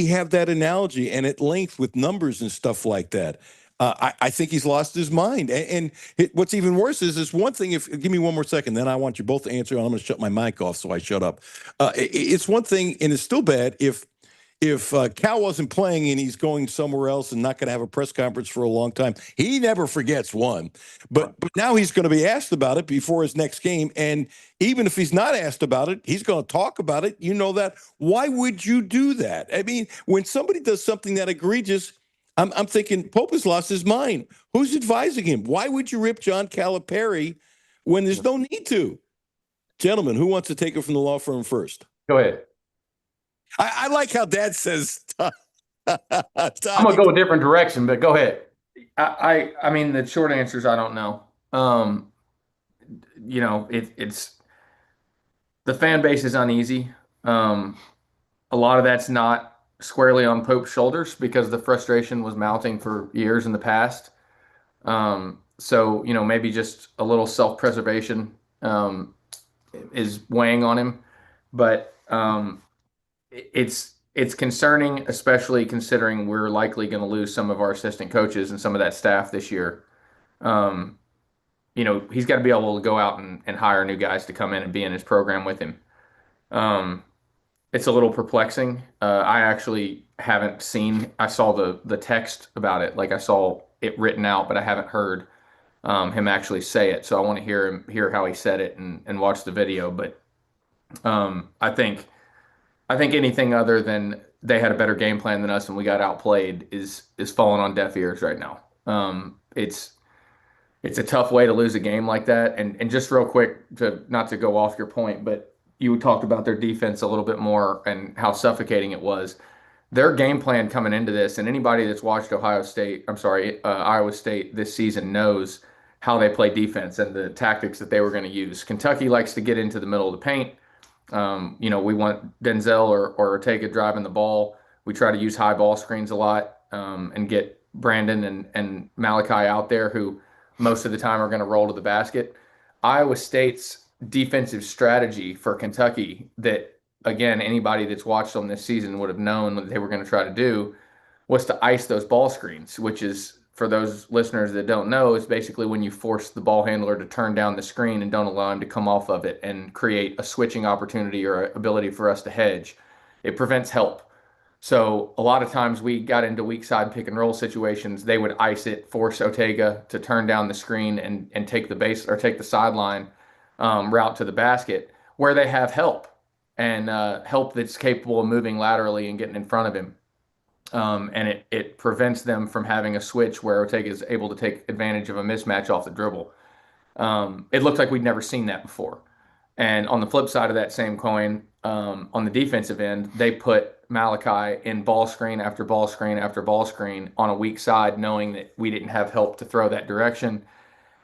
have that analogy and at length with numbers and stuff like that? I think he's lost his mind. And what's even worse is one thing, give me one more second, then I want you both to answer, and I'm going to shut my mic off so I shut up. It's one thing, and it's still bad, if Cal wasn't playing and he's going somewhere else and not going to have a press conference for a long time. He never forgets one. But now he's going to be asked about it before his next game. And even if he's not asked about it, he's going to talk about it. You know that. Why would you do that? I mean, when somebody does something that egregious, I'm thinking Pope has lost his mind. Who's advising him? Why would you rip John Calipari when there's no need to? Gentlemen, who wants to take it from the law firm first? Go ahead. I like how Dad says. I'm gonna go a different direction, but go ahead. I mean, the short answer is I don't know. It's the fan base is uneasy. A lot of that's not squarely on Pope's shoulders because the frustration was mounting for years in the past. So maybe just a little self-preservation is weighing on him, but it's concerning, especially considering we're likely going to lose some of our assistant coaches and some of that staff this year. He's got to be able to go out and hire new guys to come in and be in his program with him. It's a little perplexing. I actually haven't seen. I saw the text about it, like I saw it written out, but I haven't heard him actually say it. So I want to hear how he said it and watch the video. But I think anything other than they had a better game plan than us and we got outplayed is falling on deaf ears right now. It's a tough way to lose a game like that. And just real quick, not to go off your point, but you talked about their defense a little bit more and how suffocating it was. Their game plan coming into this, and anybody that's watched Iowa State this season knows how they play defense and the tactics that they were going to use. Kentucky likes to get into the middle of the paint. We want Denzel or Ortega driving the ball. We try to use high ball screens a lot and get Brandon and Malachi out there, who most of the time are going to roll to the basket. Iowa State's defensive strategy for Kentucky that, again, anybody that's watched them this season would have known what they were going to try to do was to ice those ball screens, which is, for those listeners that don't know, is basically when you force the ball handler to turn down the screen and don't allow him to come off of it and create a switching opportunity or ability for us to hedge. It prevents help. So a lot of times we got into weak side pick and roll situations. They would ice it, force Ortega to turn down the screen and take the base or take the sideline route to the basket, where they have help and help that's capable of moving laterally and getting in front of him. And it prevents them from having a switch where Ortega is able to take advantage of a mismatch off the dribble. It looked like we'd never seen that before. And on the flip side of that same coin, on the defensive end, they put Malachi in ball screen after ball screen after ball screen on a weak side, knowing that we didn't have help to throw that direction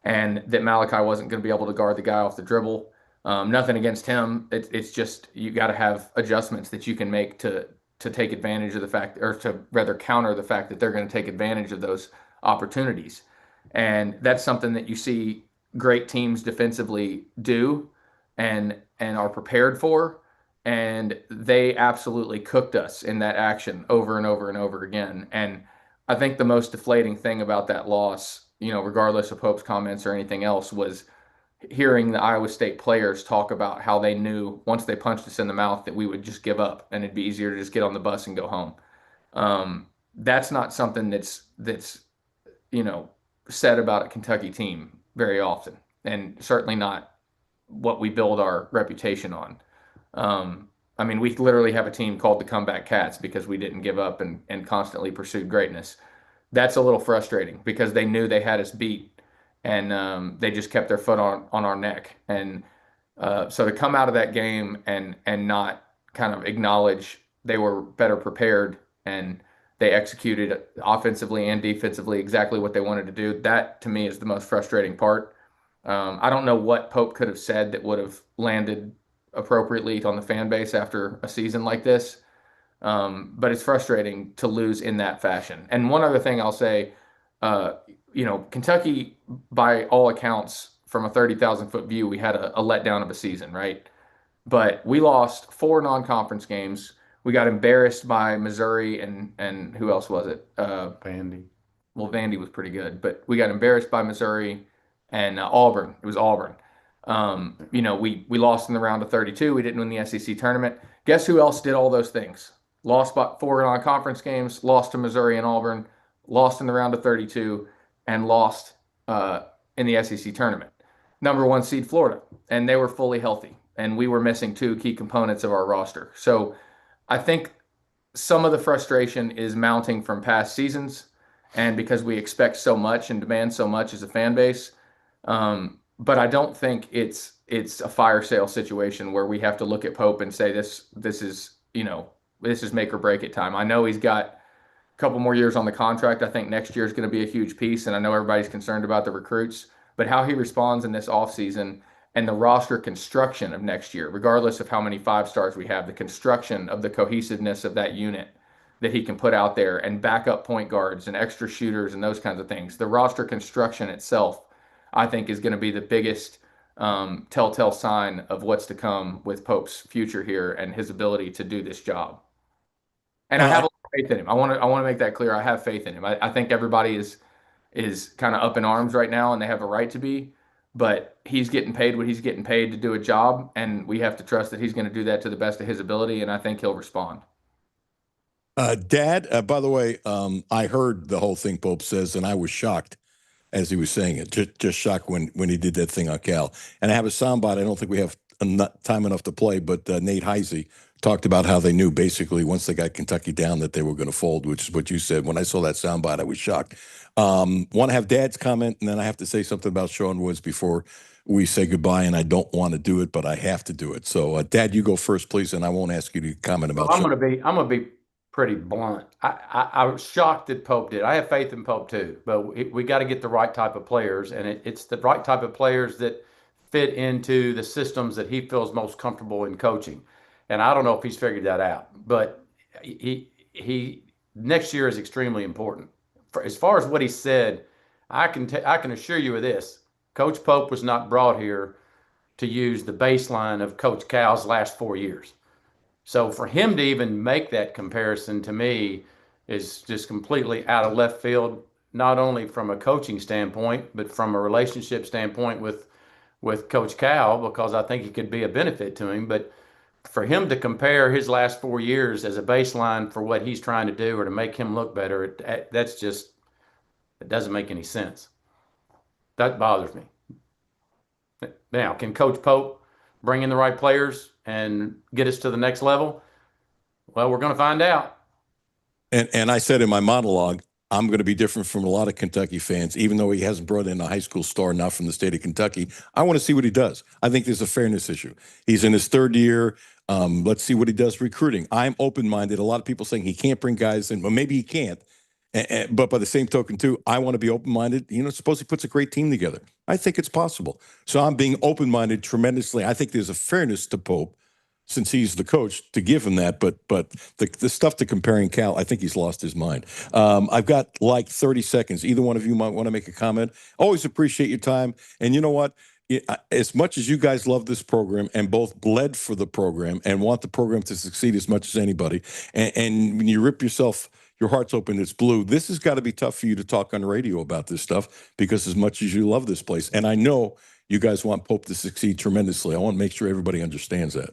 and that Malachi wasn't going to be able to guard the guy off the dribble. Nothing against him. It's just you got to have adjustments that you can make to take advantage of the fact, or to rather counter the fact that they're going to take advantage of those opportunities. And that's something that you see great teams defensively do and are prepared for. And they absolutely cooked us in that action over and over and over again. And I think the most deflating thing about that loss, regardless of Pope's comments or anything else, was hearing the Iowa State players talk about how they knew once they punched us in the mouth that we would just give up and it'd be easier to just get on the bus and go home. That's not something that's said about a Kentucky team very often, and certainly not what we build our reputation on. We literally have a team called the Comeback Cats because we didn't give up and constantly pursued greatness. That's a little frustrating because they knew they had us beat, and they just kept their foot on our neck. And so to come out of that game and not kind of acknowledge they were better prepared and they executed offensively and defensively exactly what they wanted to do, that to me is the most frustrating part. I don't know what Pope could have said that would have landed appropriately on the fan base after a season like this. But it's frustrating to lose in that fashion. And one other thing I'll say, Kentucky, by all accounts, from a 30,000-foot view, we had a letdown of a season, right? But we lost 4 non-conference games. We got embarrassed by Missouri and who else was it? Vandy. Well, Vandy was pretty good, but we got embarrassed by Missouri and Auburn. It was Auburn. We lost in the round of 32. We didn't win the SEC tournament. Guess who else did all those things? Lost by 4 non-conference games, lost to Missouri and Auburn, lost in the round of 32, and lost in the SEC tournament. Number 1 seed Florida, and they were fully healthy, and we were missing 2 key components of our roster. So I think some of the frustration is mounting from past seasons, and because we expect so much and demand so much as a fan base. But I don't think it's a fire sale situation where we have to look at Pope and say this is make or break it time. I know he's got a couple more years on the contract. I think next year is going to be a huge piece, and I know everybody's concerned about the recruits, but how he responds in this offseason and the roster construction of next year, regardless of how many 5-stars we have, the construction of the cohesiveness of that unit that he can put out there, and backup point guards and extra shooters and those kinds of things. The roster construction itself, I think, is going to be the biggest telltale sign of what's to come with Pope's future here and his ability to do this job. And I have a lot of faith in him. I want to make that clear. I have faith in him. I think everybody is kind of up in arms right now, and they have a right to be. But he's getting paid what he's getting paid to do a job, and we have to trust that he's going to do that to the best of his ability, and I think he'll respond. Dad, by the way, I heard the whole thing Pope says, and I was shocked as he was saying it. Just shocked when he did that thing on Cal. And I have a soundbite. I don't think we have time enough to play, but Nate Heisey talked about how they knew basically once they got Kentucky down that they were going to fold, which is what you said. When I saw that soundbite, I was shocked. Want to have Dad's comment, and then I have to say something about Sean Woods before we say goodbye, and I don't want to do it, but I have to do it. So, Dad, you go first, please, and I won't ask you to comment about. I'm going to be pretty blunt. I was shocked that Pope did. I have faith in Pope too, but we got to get the right type of players, and it's the right type of players that fit into the systems that he feels most comfortable in coaching. And I don't know if he's figured that out, but he next year is extremely important. As far as what he said, I can assure you of this: Coach Pope was not brought here to use the baseline of Coach Cal's last 4 years. So for him to even make that comparison, to me, is just completely out of left field, not only from a coaching standpoint, but from a relationship standpoint with Coach Cal, because I think it could be a benefit to him. But for him to compare his last 4 years as a baseline for what he's trying to do or to make him look better, it doesn't make any sense. That bothers me. Now, can Coach Pope bring in the right players and get us to the next level? Well, we're going to find out. And I said in my monologue, I'm going to be different from a lot of Kentucky fans, even though he hasn't brought in a high school star now from the state of Kentucky. I want to see what he does. I think there's a fairness issue. He's in his 3rd year. Let's see what he does recruiting. I'm open-minded. A lot of people saying he can't bring guys in. Well, maybe he can't. But by the same token, too, I want to be open-minded. Suppose he puts a great team together. I think it's possible. So I'm being open-minded tremendously. I think there's a fairness to Pope, since he's the coach, to give him that. But the stuff to comparing Cal, I think he's lost his mind. I've got like 30 seconds. Either one of you might want to make a comment. Always appreciate your time. And you know what? As much as you guys love this program and both bled for the program and want the program to succeed as much as anybody, and when you rip your heart's open, it's blue. This has got to be tough for you to talk on radio about this stuff, because as much as you love this place, and I know you guys want Pope to succeed tremendously. I want to make sure everybody understands that.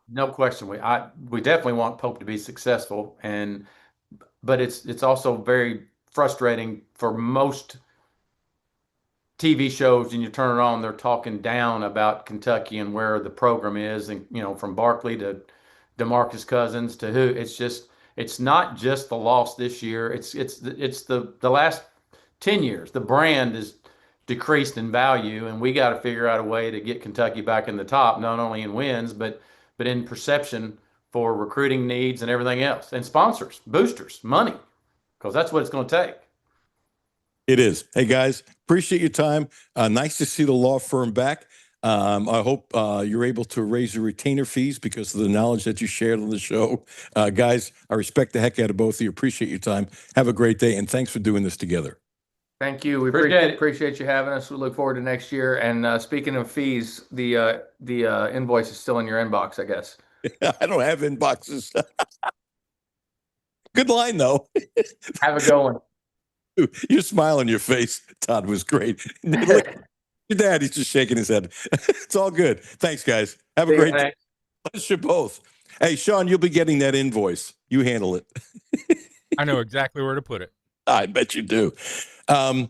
No question. We definitely want Pope to be successful, but it's also very frustrating for most TV shows, and you turn it on, they're talking down about Kentucky and where the program is, and from Barkley to DeMarcus Cousins to who. It's not just the loss this year. It's the last 10 years. The brand is decreased in value, and we got to figure out a way to get Kentucky back in the top, not only in wins, but in perception for recruiting needs and everything else, and sponsors, boosters, money, because that's what it's going to take. It is. Hey, guys, appreciate your time. Nice to see the law firm back. I hope you're able to raise your retainer fees because of the knowledge that you shared on the show. Guys, I respect the heck out of both of you. Appreciate your time. Have a great day, and thanks for doing this together. Thank you. We appreciate you having us. We look forward to next year. And speaking of fees, the invoice is still in your inbox, I guess. I don't have inboxes. Good line, though. Have a good one. Your smile on your face, Todd, was great. Your dad, he's just shaking his head. It's all good. Thanks, guys. Have a great day. Bless you both. Hey, Sean, you'll be getting that invoice. You handle it. I know exactly where to put it. I bet you do. I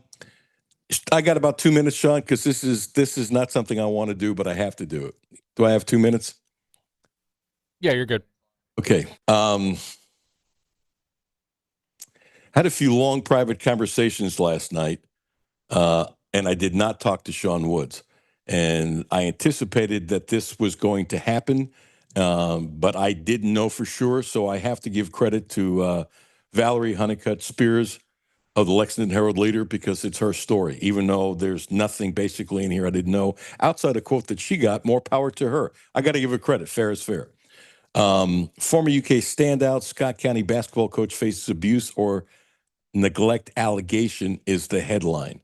got about 2 minutes, Sean, because this is not something I want to do, but I have to do it. Do I have 2 minutes? Yeah, you're good. Okay. Had a few long private conversations last night, and I did not talk to Sean Woods. And I anticipated that this was going to happen, but I didn't know for sure. So I have to give credit to Valerie Honeycutt Spears of the Lexington Herald-Leader, because it's her story, even though there's nothing basically in here I didn't know. Outside a quote that she got, more power to her. I got to give her credit. Fair is fair. Former UK standout Scott County basketball coach faces abuse or neglect allegation is the headline.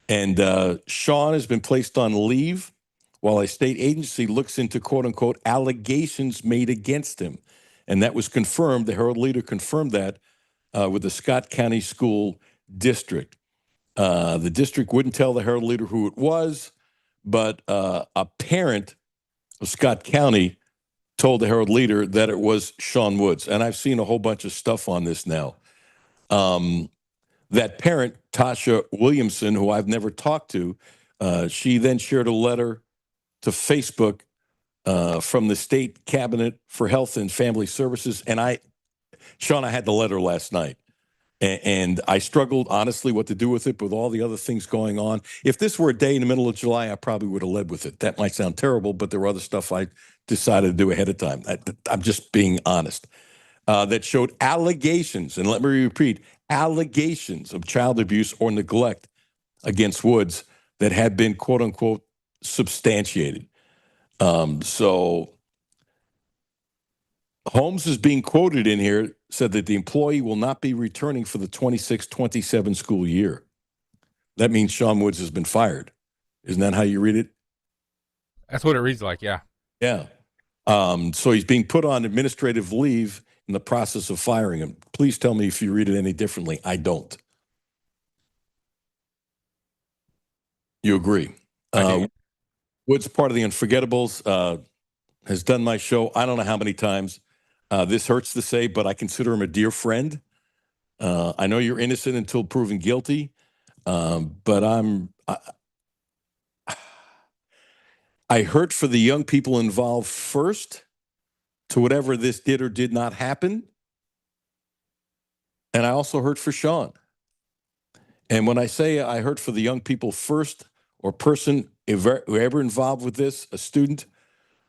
And Sean has been placed on leave while a state agency looks into quote-unquote allegations made against him. And that was confirmed. The Herald-Leader confirmed that with the Scott County School District. The district wouldn't tell the Herald-Leader who it was, but a parent of Scott County told the Herald-Leader that it was Sean Woods. And I've seen a whole bunch of stuff on this now. That parent, Tasha Williamson, who I've never talked to, she then shared a letter to Facebook from the State Cabinet for Health and Family Services. And Sean, I had the letter last night. And I struggled, honestly, what to do with it with all the other things going on. If this were a day in the middle of July, I probably would have led with it. That might sound terrible, but there were other stuff I decided to do ahead of time. I'm just being honest. That showed allegations, and let me repeat, allegations of child abuse or neglect against Woods that had been, quote unquote, substantiated. So Holmes is being quoted in here, said that the employee will not be returning for the 26-27 school year. That means Sean Woods has been fired. Isn't that how you read it? That's what it reads like, yeah. Yeah. So he's being put on administrative leave in the process of firing him. Please tell me if you read it any differently. I don't. You agree? Woods, part of the Unforgettables, has done my show I don't know how many times. This hurts to say, but I consider him a dear friend. I know you're innocent until proven guilty, but I hurt for the young people involved first to whatever this did or did not happen. And I also hurt for Sean. And when I say I hurt for the young people first, or person, whoever involved with this, a student,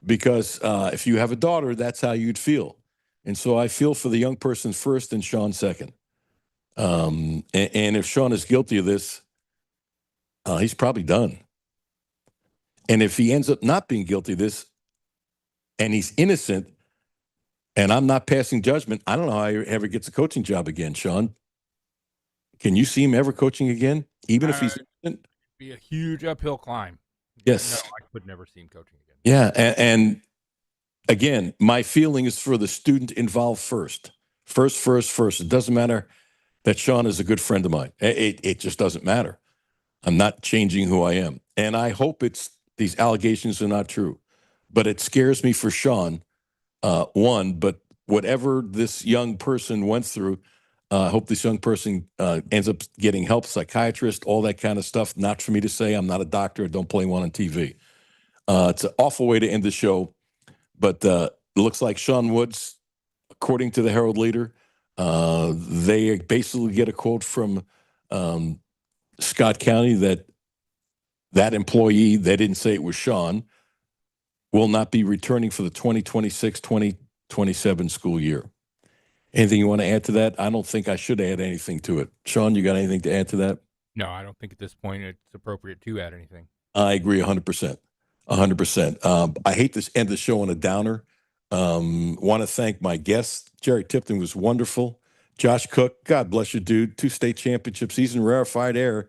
because if you have a daughter, that's how you'd feel. And so I feel for the young person first and Sean second. And if Sean is guilty of this, he's probably done. And if he ends up not being guilty of this and he's innocent and I'm not passing judgment, I don't know how he ever gets a coaching job again, Sean. Can you see him ever coaching again, even if he's innocent? Be a huge uphill climb. Yes. No, I could never see him coaching again. Yeah. And again, my feeling is for the student involved first. First. It doesn't matter that Sean is a good friend of mine. It just doesn't matter. I'm not changing who I am. And I hope these allegations are not true. But it scares me for Sean, one, but whatever this young person went through, I hope this young person ends up getting help, psychiatrist, all that kind of stuff. Not for me to say. I'm not a doctor. Don't play one on TV. It's an awful way to end the show. But it looks like Sean Woods, according to the Herald Leader, they basically get a quote from Scott County that employee, they didn't say it was Sean, will not be returning for the 2026-2027 school year. Anything you want to add to that? I don't think I should add anything to it. Sean, you got anything to add to that? No, I don't think at this point it's appropriate to add anything. I agree 100%. 100%. I hate to end the show on a downer. Want to thank my guests. Jerry Tipton was wonderful. Josh Cook, God bless you, dude. 2 state championships. He's in rarefied air,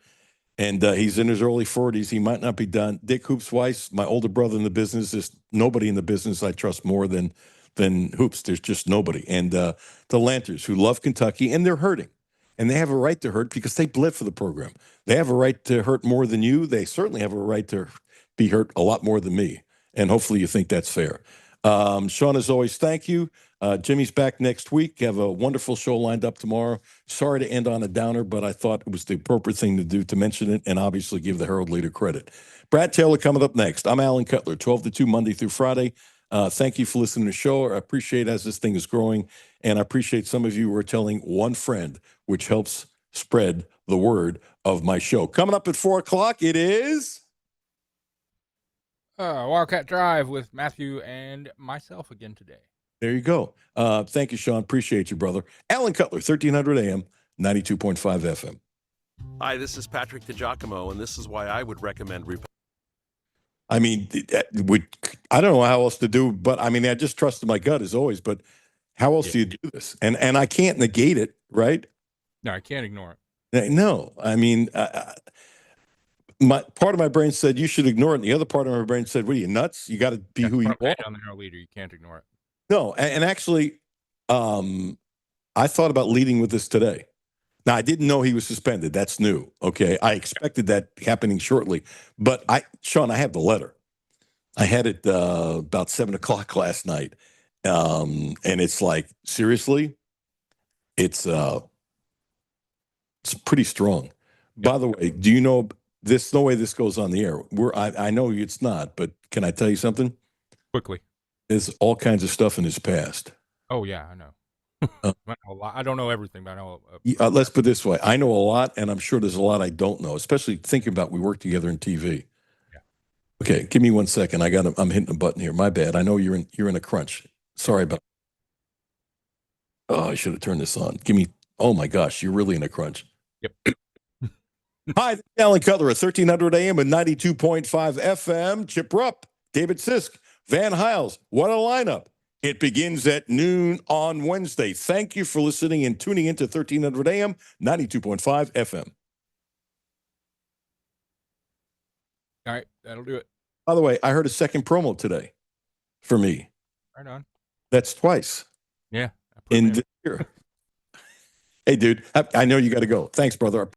and he's in his early 40s. He might not be done. Dick Hoops Weiss, my older brother in the business, is nobody in the business I trust more than Hoops. There's just nobody. And the Lanters, who love Kentucky, and they're hurting. And they have a right to hurt because they bled for the program. They have a right to hurt more than you. They certainly have a right to be hurt a lot more than me. And hopefully you think that's fair. Sean, as always, thank you. Jimmy's back next week. Have a wonderful show lined up tomorrow. Sorry to end on a downer, but I thought it was the appropriate thing to do to mention it and obviously give the Herald Leader credit. Brad Taylor coming up next. I'm Alan Cutler, 12 to 2, Monday through Friday. Thank you for listening to the show. I appreciate as this thing is growing, and I appreciate some of you who are telling one friend, which helps spread the word of my show. Coming up at 4 o'clock, it is... Wildcat Drive with Matthew and myself again today. There you go. Thank you, Sean. Appreciate you, brother. Alan Cutler, 1300 AM, 92.5 FM. Hi, this is Patrick DiGiacomo, and this is why I would recommend I mean, I don't know how else to do, but I mean, I just trusted my gut as always, but how else do you do this? And I can't negate it, right? No, I can't ignore it. No, I mean, part of my brain said you should ignore it, and the other part of my brain said, "What are you nuts? You got to be who you are." On the Herald Leader, you can't ignore it. No, and actually, I thought about leading with this today. Now, I didn't know he was suspended. That's new. Okay, I expected that happening shortly, but Sean, I have the letter. I had it about 7 o'clock last night, and it's like, seriously, it's pretty strong. By the way, do you know? There's no way this goes on the air. I know it's not, but can I tell you something? Quickly. There's all kinds of stuff in his past. Oh, yeah, I know. I know a lot. I don't know everything, but I know. Let's put it this way. I know a lot, and I'm sure there's a lot I don't know, especially thinking about we work together in TV. Yeah. Okay, give me 1 second. I'm hitting a button here. My bad. I know you're in a crunch. Sorry about I should have turned this on. Oh, my gosh, you're really in a crunch. Yep. Hi, Alan Cutler at 1300 AM and 92.5 FM. Chip Rupp, David Sisk, Van Hiles. What a lineup. It begins at noon on Wednesday. Thank you for listening and tuning into 1300 AM, 92.5 FM. All right, that'll do it. By the way, I heard a second promo today for me. Right on. That's twice. Yeah. In this year. Hey, dude, I know you got to go. Thanks, brother.